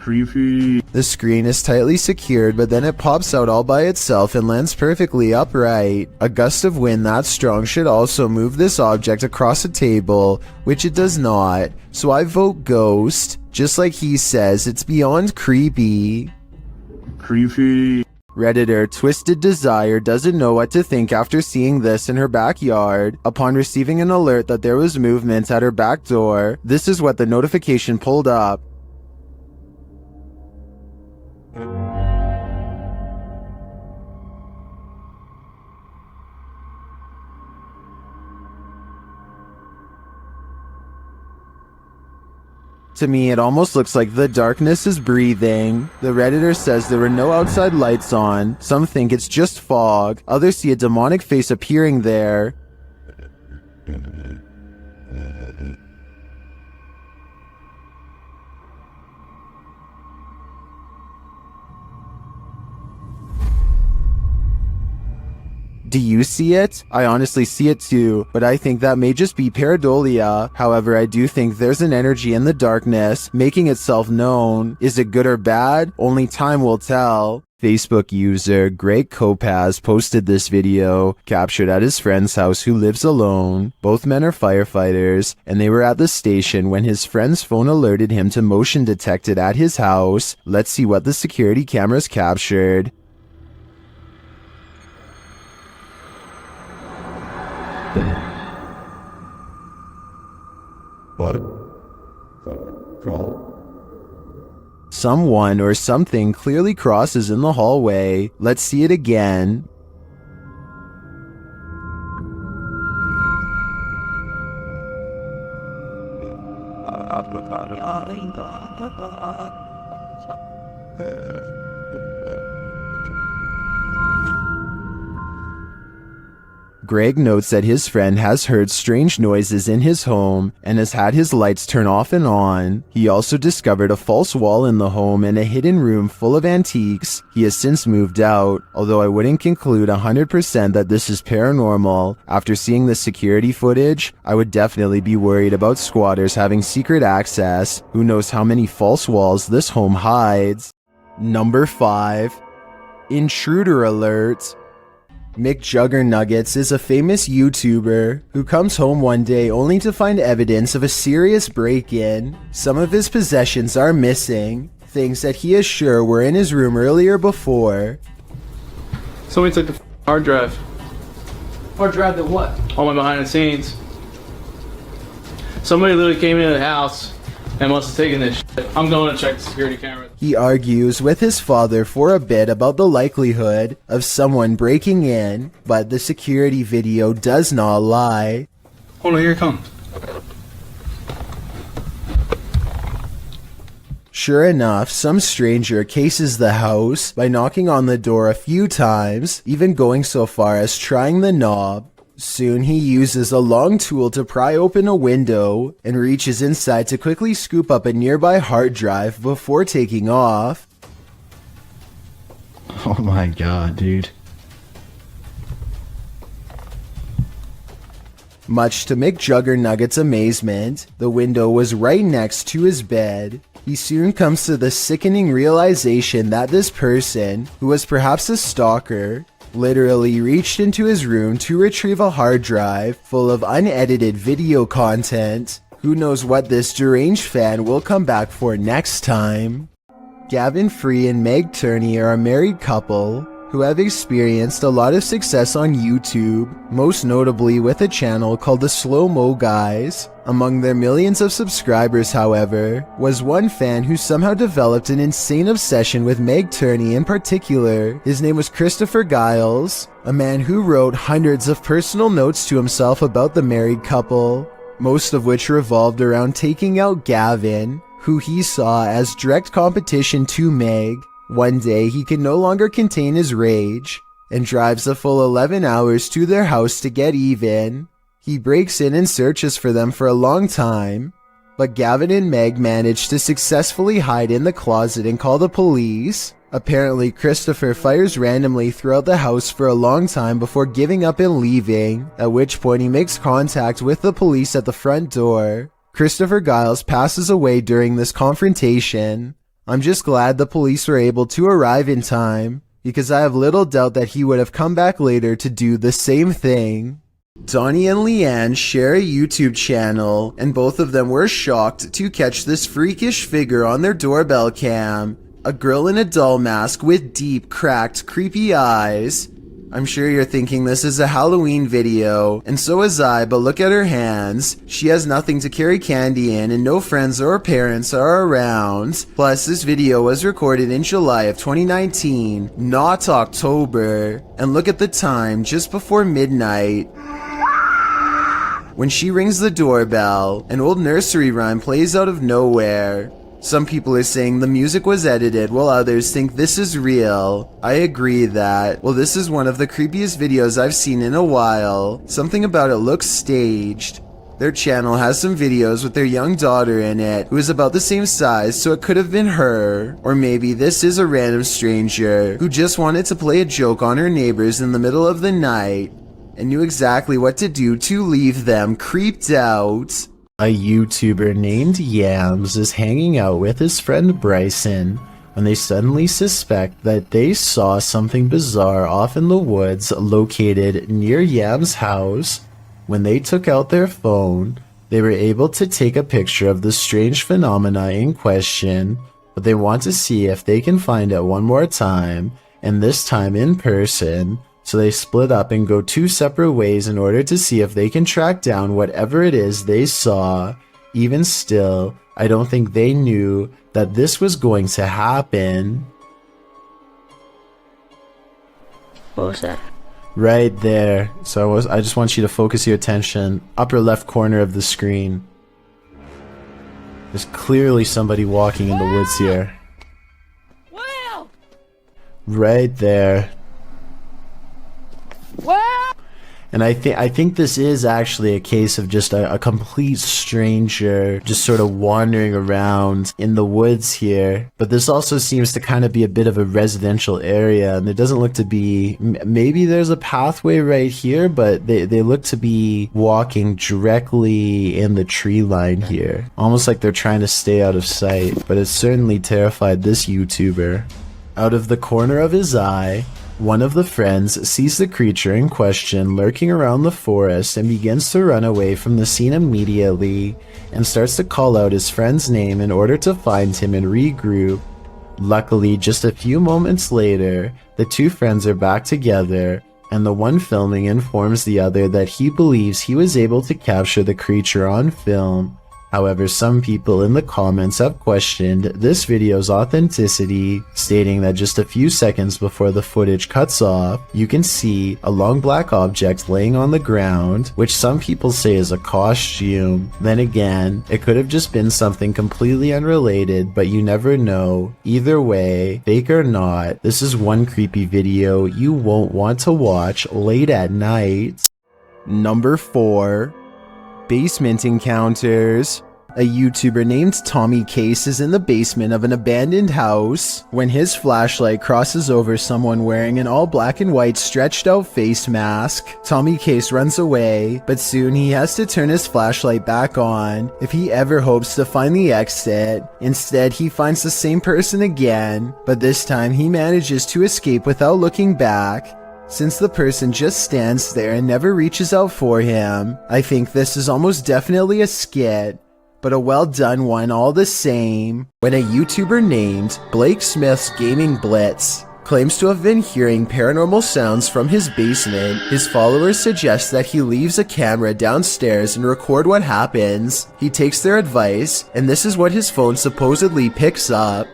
Creepy. The screen is tightly secured, but then it pops out all by itself and lands perfectly upright. A gust of wind that strong should also move this object across a table, which it does not, so I vote ghost. Just like he says, it's beyond creepy. Creepy. Redditor Twisted Desire doesn't know what to think after seeing this in her backyard. Upon receiving an alert that there was movement at her back door, this is what the notification pulled up. To me, it almost looks like the darkness is breathing. The Redditor says there were no outside lights on. Some think it's just fog. Others see a demonic face appearing there. Do you see it? I honestly see it too, but I think that may just be pareidolia. However, I do think there's an energy in the darkness making itself known. Is it good or bad? Only time will tell. Facebook user Greg Kopaz posted this video, captured at his friend's house who lives alone. Both men are firefighters, and they were at the station when his friend's phone alerted him to motion detected at his house. Let's see what the security cameras captured. Someone or something clearly crosses in the hallway. Let's see it again. Greg notes that his friend has heard strange noises in his home and has had his lights turn off and on. He also discovered a false wall in the home and a hidden room full of antiques. He has since moved out, although I wouldn't conclude 100% that this is paranormal. After seeing the security footage, I would definitely be worried about squatters having secret access. Who knows how many false walls this home hides. Number 5. Intruder alert. McJuggernuggets is a famous YouTuber who comes home one day only to find evidence of a serious break-in. Some of his possessions are missing, things that he is sure were in his room earlier before. Somebody took the hard drive. Hard drive that what? All my behind the scenes. Somebody literally came into the house and must have taken this shit. I'm going to check the security camera. He argues with his father for a bit about the likelihood of someone breaking in, but the security video does not lie. Hold on, here it comes. Sure enough, some stranger cases the house by knocking on the door a few times, even going so far as trying the knob. Soon he uses a long tool to pry open a window and reaches inside to quickly scoop up a nearby hard drive before taking off. Oh my god, dude. Much to McJuggernuggets' amazement, the window was right next to his bed. He soon comes to the sickening realization that this person, who was perhaps a stalker, literally reached into his room to retrieve a hard drive full of unedited video content. Who knows what this deranged fan will come back for next time? Gavin Free and Meg Turney are a married couple who have experienced a lot of success on YouTube, most notably with a channel called the Slow Mo Guys. Among their millions of subscribers, however, was one fan who somehow developed an insane obsession with Meg Turney in particular. His name was Christopher Giles, a man who wrote hundreds of personal notes to himself about the married couple, most of which revolved around taking out Gavin, who he saw as direct competition to Meg. One day, he can no longer contain his rage and drives a full 11 hours to their house to get even. He breaks in and searches for them for a long time, but Gavin and Meg manage to successfully hide in the closet and call the police. Apparently, Christopher fires randomly throughout the house for a long time before giving up and leaving, at which point he makes contact with the police at the front door. Christopher Giles passes away during this confrontation. I'm just glad the police were able to arrive in time, because I have little doubt that he would have come back later to do the same thing. Donnie and Leanne share a YouTube channel, and both of them were shocked to catch this freakish figure on their doorbell cam. A girl in a doll mask with deep, cracked, creepy eyes. I'm sure you're thinking this is a Halloween video, and so is I, but look at her hands. She has nothing to carry candy in, and no friends or parents are around. Plus, this video was recorded in July of 2019, not October. And look at the time, just before midnight. When she rings the doorbell, an old nursery rhyme plays out of nowhere. Some people are saying the music was edited, while others think this is real. I agree that, well, this is one of the creepiest videos I've seen in a while. Something about it looks staged. Their channel has some videos with their young daughter in it, who is about the same size, so it could have been her. Or maybe this is a random stranger who just wanted to play a joke on her neighbors in the middle of the night and knew exactly what to do to leave them creeped out. A YouTuber named Yams is hanging out with his friend Bryson when they suddenly suspect that they saw something bizarre off in the woods located near Yams' house. When they took out their phone, they were able to take a picture of the strange phenomena in question, but they want to see if they can find it one more time, and this time in person. So they split up and go two separate ways in order to see if they can track down whatever it is they saw. Even still, I don't think they knew that this was going to happen. What was that? Right there. So I just want you to focus your attention. Upper left corner of the screen. There's clearly somebody walking in the woods here. Will! Right there. And I think this is actually a case of just a complete stranger just sort of wandering around in the woods here. But this also seems to kind of be a bit of a residential area, and there doesn't look to be, maybe there's a pathway right here, but they look to be walking directly in the tree line here. Almost like they're trying to stay out of sight, but it certainly terrified this YouTuber. Out of the corner of his eye, one of the friends sees the creature in question lurking around the forest and begins to run away from the scene immediately and starts to call out his friend's name in order to find him and regroup. Luckily, just a few moments later, the two friends are back together, and the one filming informs the other that he believes he was able to capture the creature on film. However, some people in the comments have questioned this video's authenticity, stating that just a few seconds before the footage cuts off, you can see a long black object laying on the ground, which some people say is a costume. Then again, it could have just been something completely unrelated, but you never know. Either way, fake or not, this is one creepy video you won't want to watch late at night. Number 4. Basement encounters. A YouTuber named Tommy Case is in the basement of an abandoned house when his flashlight crosses over someone wearing an all black and white stretched out face mask. Tommy Case runs away, but soon he has to turn his flashlight back on if he ever hopes to find the exit. Instead, he finds the same person again, but this time he manages to escape without looking back. Since the person just stands there and never reaches out for him, I think this is almost definitely a skit, but a well done one all the same. When a YouTuber named Blake Smith's Gaming Blitz claims to have been hearing paranormal sounds from his basement, his followers suggest that he leaves a camera downstairs and record what happens. He takes their advice, and this is what his phone supposedly picks up.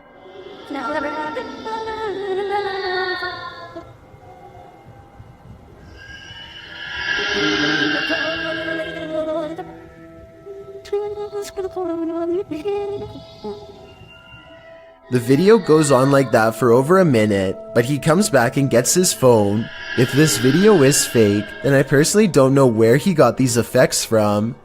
The video goes on like that for over a minute, but he comes back and gets his phone. If this video is fake, then I personally don't know where he got these effects from.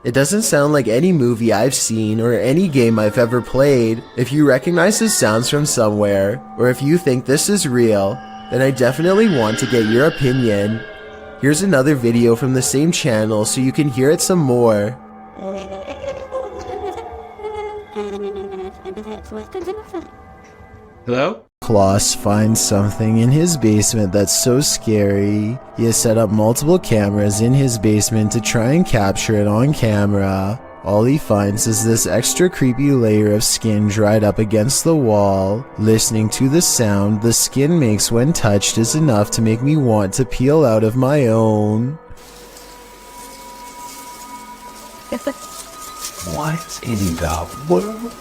It doesn't sound like any movie I've seen or any game I've ever played. If you recognize his sounds from somewhere, or if you think this is real, then I definitely want to get your opinion. Here's another video from the same channel so you can hear it some more. Hello? Klaus finds something in his basement that's so scary. He has set up multiple cameras in his basement to try and capture it on camera. All he finds is this extra creepy layer of skin dried up against the wall. Listening to the sound the skin makes when touched is enough to make me want to peel out of my own. What in the world?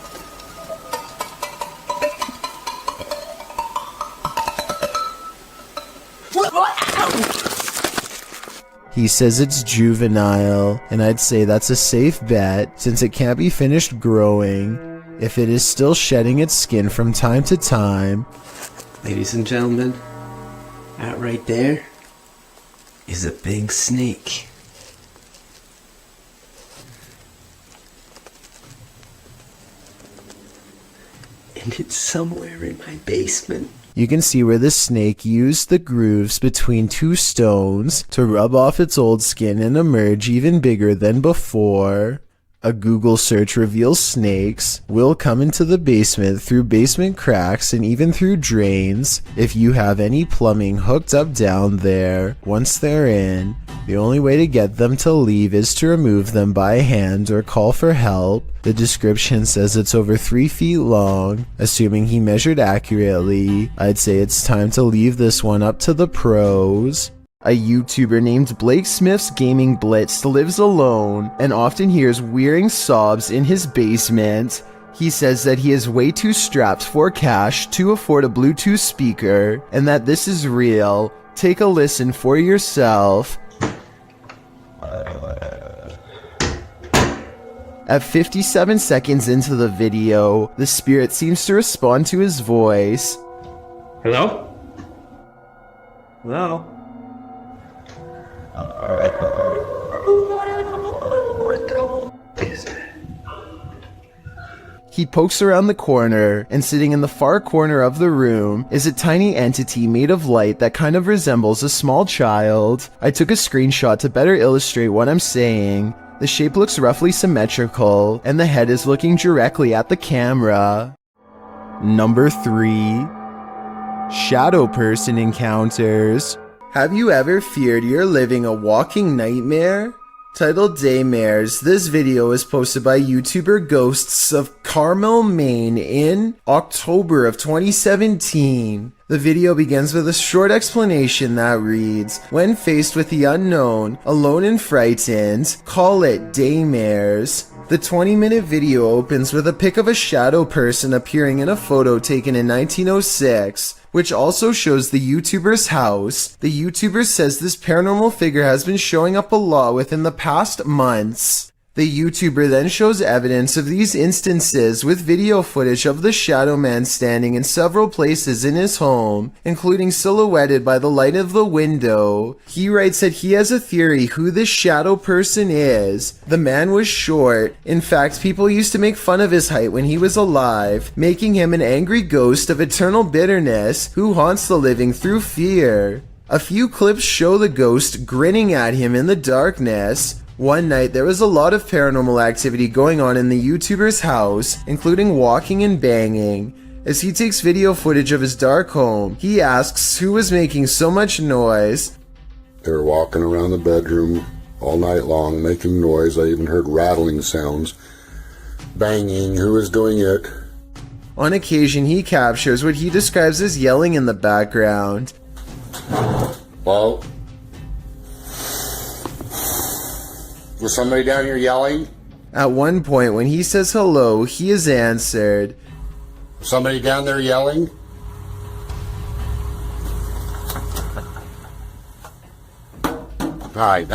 He says it's juvenile, and I'd say that's a safe bet since it can't be finished growing if it is still shedding its skin from time to time. Ladies and gentlemen, that right there is a big snake. And it's somewhere in my basement. You can see where the snake used the grooves between two stones to rub off its old skin and emerge even bigger than before. A Google search reveals snakes will come into the basement through basement cracks and even through drains. If you have any plumbing hooked up down there, once they're in, the only way to get them to leave is to remove them by hand or call for help. The description says it's over 3 feet long. Assuming he measured accurately, I'd say it's time to leave this one up to the pros. A YouTuber named Blake Smith's Gaming Blitz lives alone and often hears wearing sobs in his basement. He says that he is way too strapped for cash to afford a Bluetooth speaker and that this is real. Take a listen for yourself. At 57 seconds into the video, the spirit seems to respond to his voice. Hello? Hello? He pokes around the corner, and sitting in the far corner of the room is a tiny entity made of light that kind of resembles a small child. I took a screenshot to better illustrate what I'm saying. The shape looks roughly symmetrical, and the head is looking directly at the camera. Number 3. Shadow Person Encounters. Have you ever feared you're living a walking nightmare? Titled Daymares, this video was posted by YouTuber Ghosts of Carmel, Maine in October of 2017. The video begins with a short explanation that reads, "When faced with the unknown, alone and frightened, call it Daymares." The 20-minute video opens with a pic of a shadow person appearing in a photo taken in 1906, which also shows the YouTuber's house. The YouTuber says this paranormal figure has been showing up a lot within the past months. The YouTuber then shows evidence of these instances with video footage of the shadow man standing in several places in his home, including silhouetted by the light of the window. He writes that he has a theory who this shadow person is. The man was short. In fact, people used to make fun of his height when he was alive, making him an angry ghost of eternal bitterness who haunts the living through fear. A few clips show the ghost grinning at him in the darkness. One night, there was a lot of paranormal activity going on in the YouTuber's house, including walking and banging. As he takes video footage of his dark home, he asks who was making so much noise. They were walking around the bedroom all night long, making noise. I even heard rattling sounds, banging. Who was doing it? On occasion, he captures what he describes as yelling in the background. Well, was somebody down here yelling? At one point, when he says hello, he is answered. Somebody down there yelling? Hi,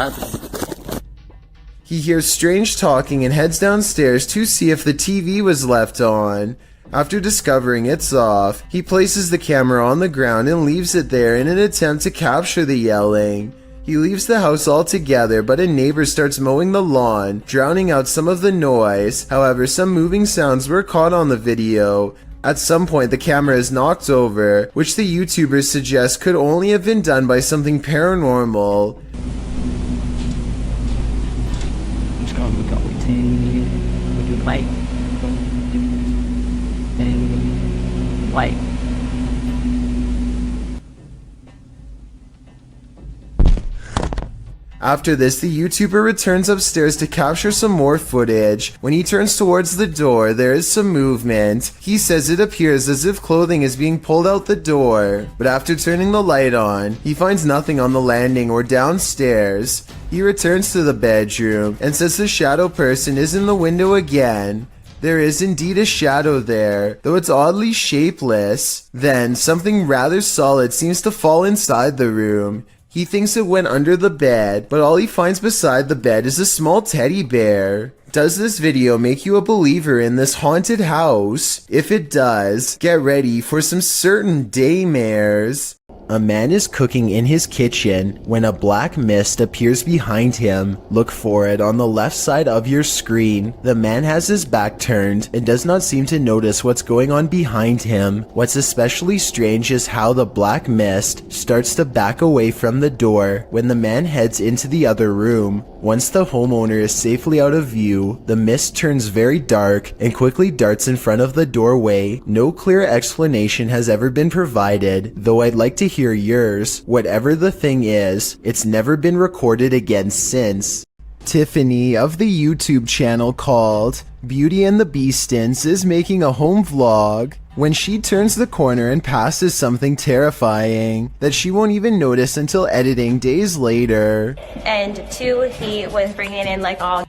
He hears strange talking and heads downstairs to see if the TV was left on. After discovering it's off, he places the camera on the ground and leaves it there in an attempt to capture the yelling. He leaves the house altogether, but a neighbor starts mowing the lawn, drowning out some of the noise. However, some moving sounds were caught on the video. At some point, the camera is knocked over, which the YouTubers suggest could only have been done by something paranormal. After this, the YouTuber returns upstairs to capture some more footage. When he turns towards the door, there is some movement. He says it appears as if clothing is being pulled out the door. But after turning the light on, he finds nothing on the landing or downstairs. He returns to the bedroom and says the shadow person is in the window again. There is indeed a shadow there, though it's oddly shapeless. Then, something rather solid seems to fall inside the room. He thinks it went under the bed, but all he finds beside the bed is a small teddy bear. Does this video make you a believer in this haunted house? If it does, get ready for some certain daymares. A man is cooking in his kitchen when a black mist appears behind him. Look for it on the left side of your screen. The man has his back turned and does not seem to notice what's going on behind him. What's especially strange is how the black mist starts to back away from the door when the man heads into the other room. Once the homeowner is safely out of view, the mist turns very dark and quickly darts in front of the doorway. No clear explanation has ever been provided, though I'd like to hear yours. Whatever the thing is, it's never been recorded again since. Tiffany of the YouTube channel called Beauty and the Beastins is making a home vlog when she turns the corner and passes something terrifying that she won't even notice until editing days later. And two, he was bringing in like all.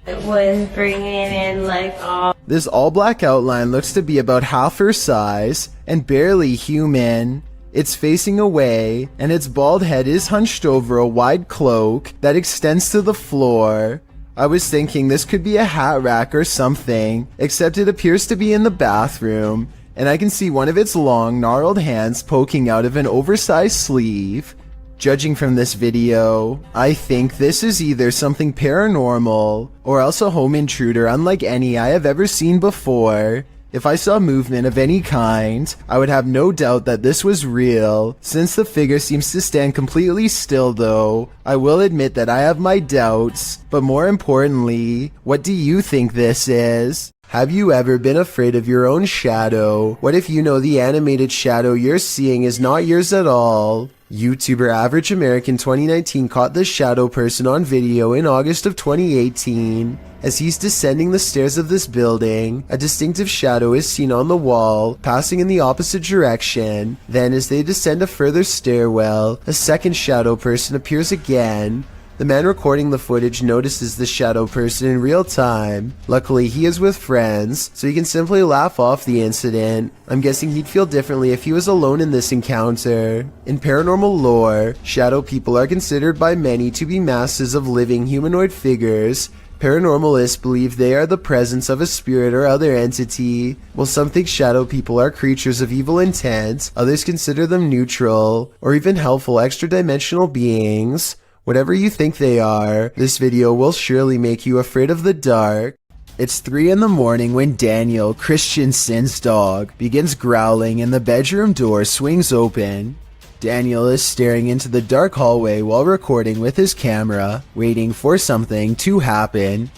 This all black outline looks to be about half her size and barely human. It's facing away, and its bald head is hunched over a wide cloak that extends to the floor. I was thinking this could be a hat rack or something, except it appears to be in the bathroom, and I can see one of its long, gnarled hands poking out of an oversized sleeve. Judging from this video, I think this is either something paranormal, or else a home intruder unlike any I have ever seen before. If I saw movement of any kind, I would have no doubt that this was real. Since the figure seems to stand completely still though, I will admit that I have my doubts. But more importantly, what do you think this is? Have you ever been afraid of your own shadow? What if you know the animated shadow you're seeing is not yours at all? YouTuber Average American 2019 caught this shadow person on video in August of 2018. As he's descending the stairs of this building, a distinctive shadow is seen on the wall, passing in the opposite direction. Then as they descend a further stairwell, a second shadow person appears again. The man recording the footage notices the shadow person in real time. Luckily, he is with friends, so he can simply laugh off the incident. I'm guessing he'd feel differently if he was alone in this encounter. In paranormal lore, shadow people are considered by many to be masses of living humanoid figures. Paranormalists believe they are the presence of a spirit or other entity. While some think shadow people are creatures of evil intent, others consider them neutral, or even helpful extra-dimensional beings. Whatever you think they are, this video will surely make you afraid of the dark. It's 3 in the morning when Daniel, Christensen's dog, begins growling and the bedroom door swings open. Daniel is staring into the dark hallway while recording with his camera, waiting for something to happen.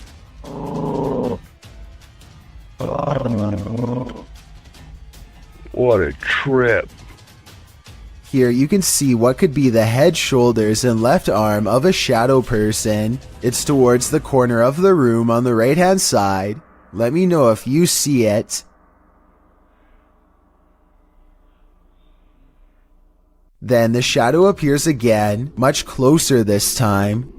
What a trip. Here you can see what could be the head, shoulders, and left arm of a shadow person. It's towards the corner of the room on the right hand side. Let me know if you see it. Then the shadow appears again, much closer this time.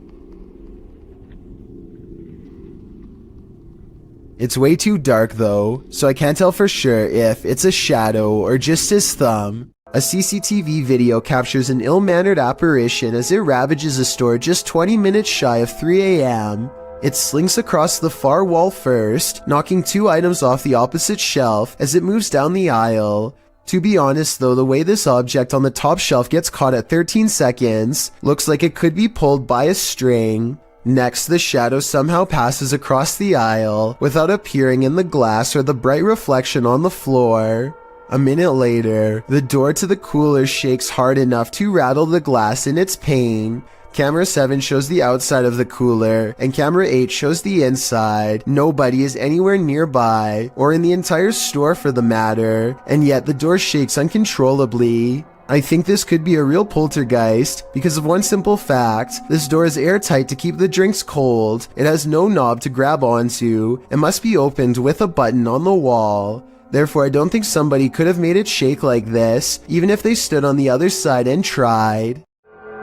It's way too dark though, so I can't tell for sure if it's a shadow or just his thumb. A CCTV video captures an ill-mannered apparition as it ravages a store just 20 minutes shy of 3 a.m. It slinks across the far wall first, knocking 2 items off the opposite shelf as it moves down the aisle. To be honest though, the way this object on the top shelf gets caught at 13 seconds looks like it could be pulled by a string. Next, the shadow somehow passes across the aisle without appearing in the glass or the bright reflection on the floor. A minute later, the door to the cooler shakes hard enough to rattle the glass in its pane. Camera 7 shows the outside of the cooler, and camera 8 shows the inside. Nobody is anywhere nearby, or in the entire store for the matter, and yet the door shakes uncontrollably. I think this could be a real poltergeist because of one simple fact. This door is airtight to keep the drinks cold. It has no knob to grab onto, and must be opened with a button on the wall. Therefore, I don't think somebody could have made it shake like this, even if they stood on the other side and tried.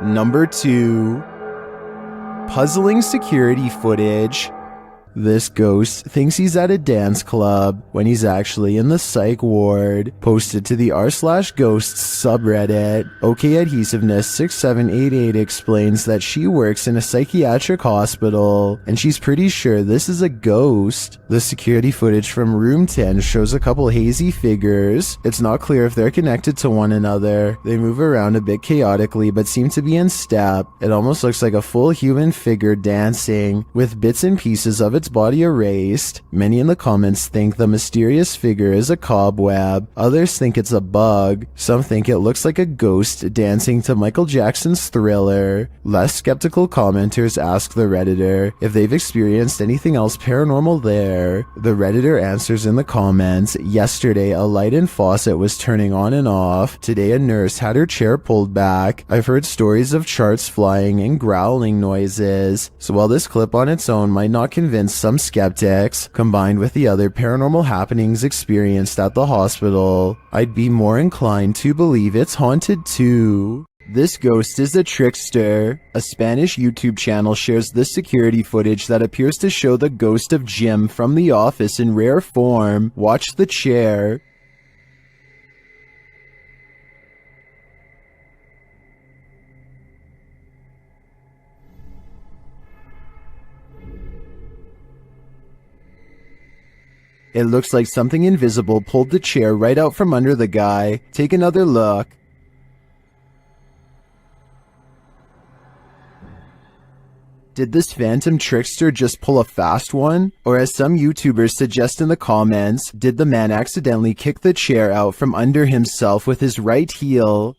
Number 2. Puzzling security footage. This ghost thinks he's at a dance club when he's actually in the psych ward. Posted to the r/ghosts subreddit. OK Adhesiveness 6788 explains that she works in a psychiatric hospital and she's pretty sure this is a ghost. The security footage from room 10 shows a couple hazy figures. It's not clear if they're connected to one another. They move around a bit chaotically but seem to be in step. It almost looks like a full human figure dancing with bits and pieces of its body erased. Many in the comments think the mysterious figure is a cobweb. Others think it's a bug. Some think it looks like a ghost dancing to Michael Jackson's Thriller. Less skeptical commenters ask the Redditor if they've experienced anything else paranormal there. The Redditor answers in the comments, yesterday a light and faucet was turning on and off. Today a nurse had her chair pulled back. I've heard stories of charts flying and growling noises. So while this clip on its own might not convince some skeptics, combined with the other paranormal happenings experienced at the hospital, I'd be more inclined to believe it's haunted too. This ghost is a trickster. A Spanish YouTube channel shares this security footage that appears to show the ghost of Jim from The Office in rare form. Watch the chair. It looks like something invisible pulled the chair right out from under the guy. Take another look. Did this phantom trickster just pull a fast one? Or as some YouTubers suggest in the comments, did the man accidentally kick the chair out from under himself with his right heel?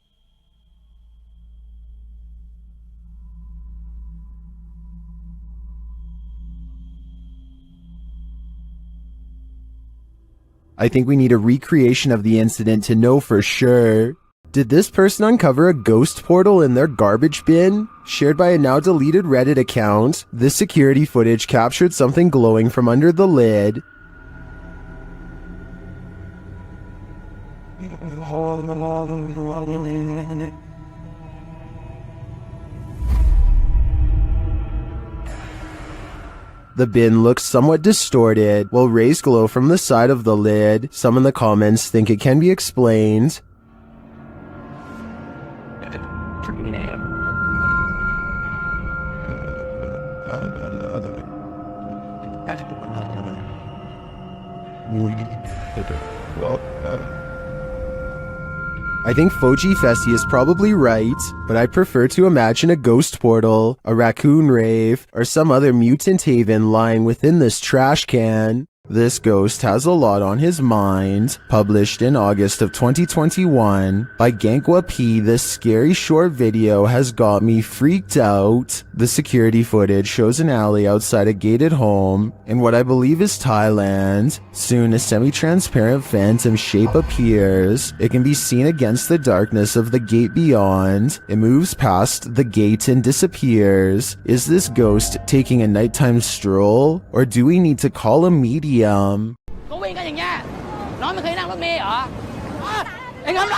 I think we need a recreation of the incident to know for sure. Did this person uncover a ghost portal in their garbage bin? Shared by a now deleted Reddit account, this security footage captured something glowing from under the lid. The bin looks somewhat distorted, while rays glow from the side of the lid. Some in the comments think it can be explained. I think Foji Festi is probably right, but I prefer to imagine a ghost portal, a raccoon rave, or some other mutant haven lying within this trash can. This ghost has a lot on his mind. Published in August of 2021 by Gankwa P, this scary short video has got me freaked out. The security footage shows an alley outside a gated home in what I believe is Thailand. Soon a semi-transparent phantom shape appears. It can be seen against the darkness of the gate beyond. It moves past the gate and disappears. Is this ghost taking a nighttime stroll, or do we need to call a medium? ก็วิ่งกันอย่างเงี้ยน้องไม่เคยนั่งรถเมล์เหรอไอ้ทำไร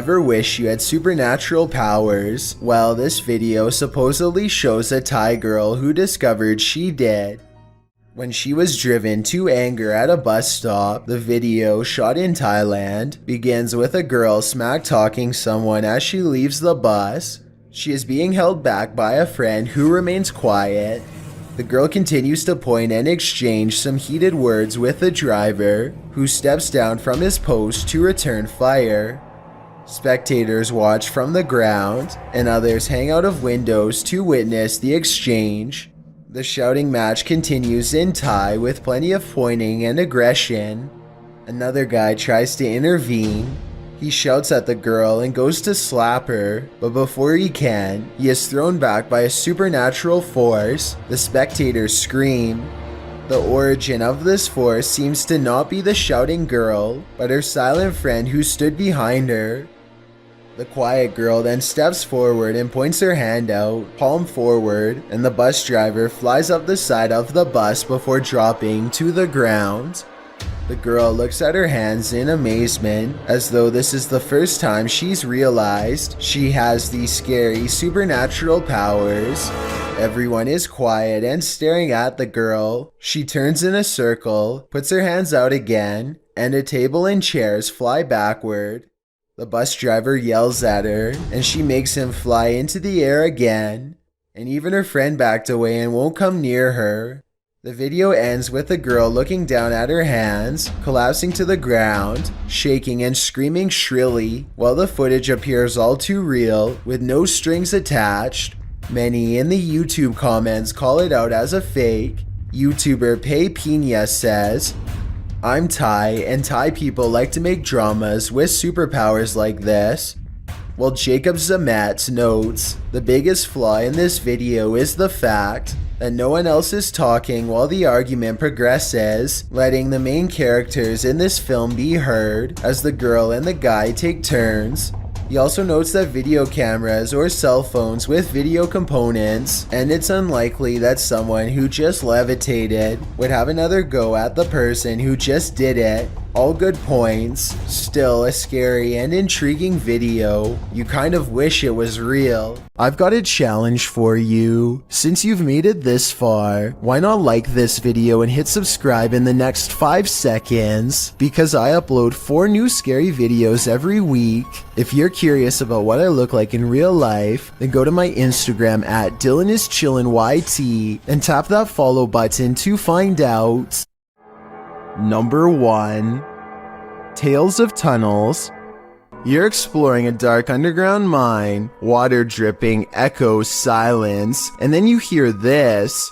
Ever wish you had supernatural powers? Well, this video supposedly shows a Thai girl who discovered she did. When she was driven to anger at a bus stop, the video, shot in Thailand, begins with a girl smack-talking someone as she leaves the bus. She is being held back by a friend who remains quiet. The girl continues to point and exchange some heated words with the driver, who steps down from his post to return fire. Spectators watch from the ground, and others hang out of windows to witness the exchange. The shouting match continues in Thai with plenty of pointing and aggression. Another guy tries to intervene. He shouts at the girl and goes to slap her, but before he can, he is thrown back by a supernatural force. The spectators scream. The origin of this force seems to not be the shouting girl, but her silent friend who stood behind her. The quiet girl then steps forward and points her hand out, palm forward, and the bus driver flies up the side of the bus before dropping to the ground. The girl looks at her hands in amazement, as though this is the first time she's realized she has these scary supernatural powers. Everyone is quiet and staring at the girl. She turns in a circle, puts her hands out again, and a table and chairs fly backward. The bus driver yells at her, and she makes him fly into the air again, and even her friend backed away and won't come near her. The video ends with the girl looking down at her hands, collapsing to the ground, shaking and screaming shrilly, while the footage appears all too real, with no strings attached. Many in the YouTube comments call it out as a fake. YouTuber Pei Pina says, "I'm Thai, and Thai people like to make dramas with superpowers like this." While Jacob Zamet notes, the biggest flaw in this video is the fact that no one else is talking while the argument progresses, letting the main characters in this film be heard as the girl and the guy take turns. He also notes that video cameras or cell phones with video components, and it's unlikely that someone who just levitated would have another go at the person who just did it. All good points, still a scary and intriguing video. You kind of wish it was real. I've got a challenge for you. Since you've made it this far, why not like this video and hit subscribe in the next 5 seconds? Because I upload 4 new scary videos every week. If you're curious about what I look like in real life, then go to my Instagram at DylanIsChillinYT and tap that follow button to find out. Number 1. Tales of Tunnels. You're exploring a dark underground mine, water dripping, echoes, silence, and then you hear this.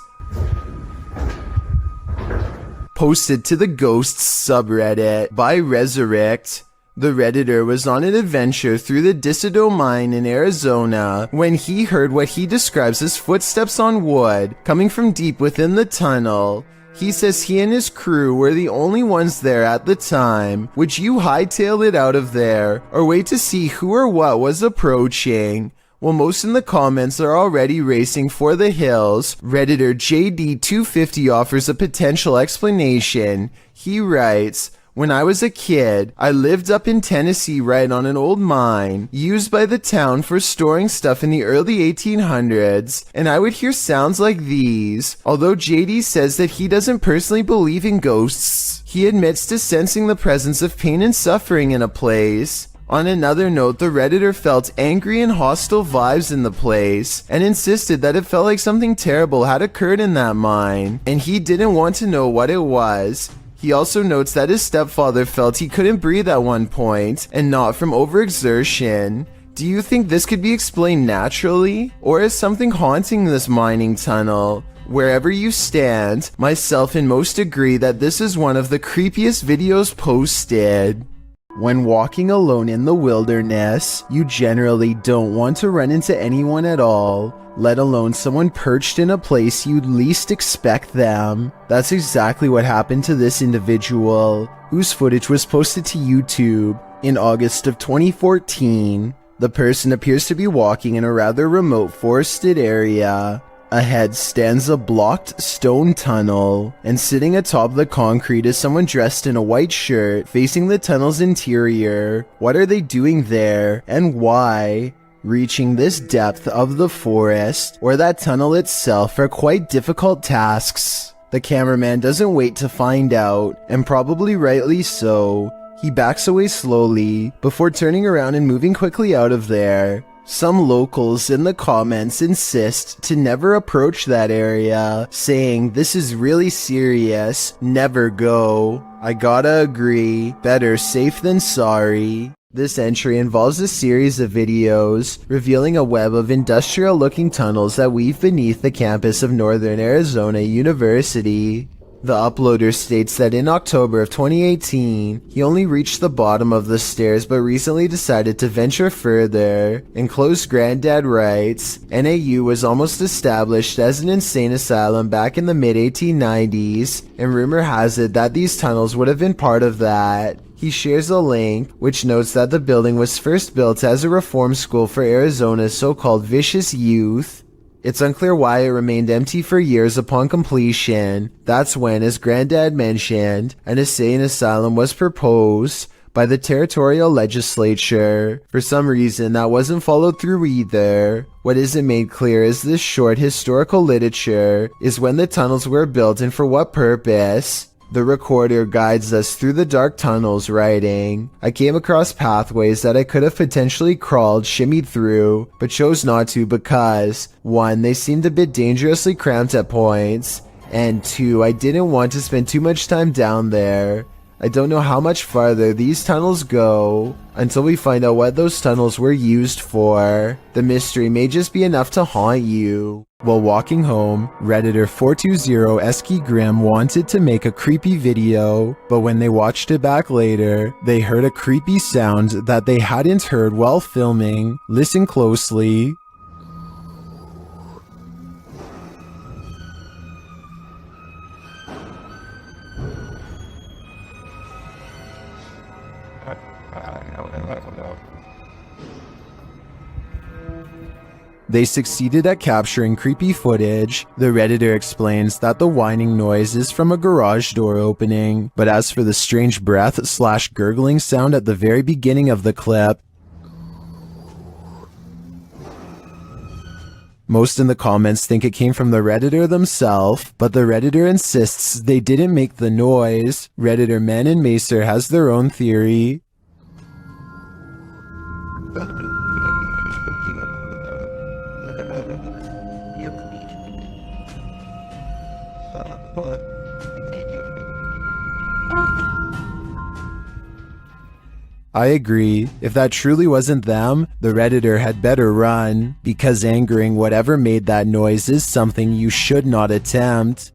Posted to the Ghosts subreddit by Resurface. The Redditor was on an adventure through the Disembodied mine in Arizona when he heard what he describes as footsteps on wood coming from deep within the tunnel. He says he and his crew were the only ones there at the time. Would you hightail it out of there, or wait to see who or what was approaching? Well, most in the comments are already racing for the hills. Redditor JD250 offers a potential explanation. He writes, "When I was a kid, I lived up in Tennessee right on an old mine, used by the town for storing stuff in the early 1800s, and I would hear sounds like these." Although JD says that he doesn't personally believe in ghosts, he admits to sensing the presence of pain and suffering in a place. On another note, the Redditor felt angry and hostile vibes in the place, and insisted that it felt like something terrible had occurred in that mine, and he didn't want to know what it was. He also notes that his stepfather felt he couldn't breathe at one point, and not from overexertion. Do you think this could be explained naturally? Or is something haunting this mining tunnel? Wherever you stand, myself and most agree that this is one of the creepiest videos posted. When walking alone in the wilderness, you generally don't want to run into anyone at all, let alone someone perched in a place you'd least expect them. That's exactly what happened to this individual, whose footage was posted to YouTube in August of 2014. The person appears to be walking in a rather remote forested area. Ahead stands a blocked stone tunnel, and sitting atop the concrete is someone dressed in a white shirt facing the tunnel's interior. What are they doing there, and why? Reaching this depth of the forest, or that tunnel itself, are quite difficult tasks. The cameraman doesn't wait to find out, and probably rightly so. He backs away slowly, before turning around and moving quickly out of there. Some locals in the comments insist to never approach that area, saying this is really serious, never go. I gotta agree, better safe than sorry. This entry involves a series of videos revealing a web of industrial-looking tunnels that weave beneath the campus of Northern Arizona University. The uploader states that in October of 2018, he only reached the bottom of the stairs but recently decided to venture further. In close Granddad writes, NAU was almost established as an insane asylum back in the mid-1890s, and rumor has it that these tunnels would have been part of that. He shares a link, which notes that the building was first built as a reform school for Arizona's so-called vicious youth. It's unclear why it remained empty for years upon completion. That's when, as Granddad mentioned, an insane asylum was proposed by the territorial legislature. For some reason, that wasn't followed through either. What isn't made clear is this short historical literature is when the tunnels were built and for what purpose. The recorder guides us through the dark tunnels, writing, I came across pathways that I could have potentially crawled, shimmied through, but chose not to because 1. They seemed a bit dangerously cramped at points, and 2. I didn't want to spend too much time down there. I don't know how much farther these tunnels go until we find out what those tunnels were used for. The mystery may just be enough to haunt you. While walking home, Redditor 420eskygrim wanted to make a creepy video, but when they watched it back later, they heard a creepy sound that they hadn't heard while filming. Listen closely. They succeeded at capturing creepy footage. The Redditor explains that the whining noise is from a garage door opening, but as for the strange breath/gurgling sound at the very beginning of the clip, most in the comments think it came from the Redditor themselves, but the Redditor insists they didn't make the noise. Redditor Men and Macer has their own theory. I agree. If that truly wasn't them, the Redditor had better run, because angering whatever made that noise is something you should not attempt.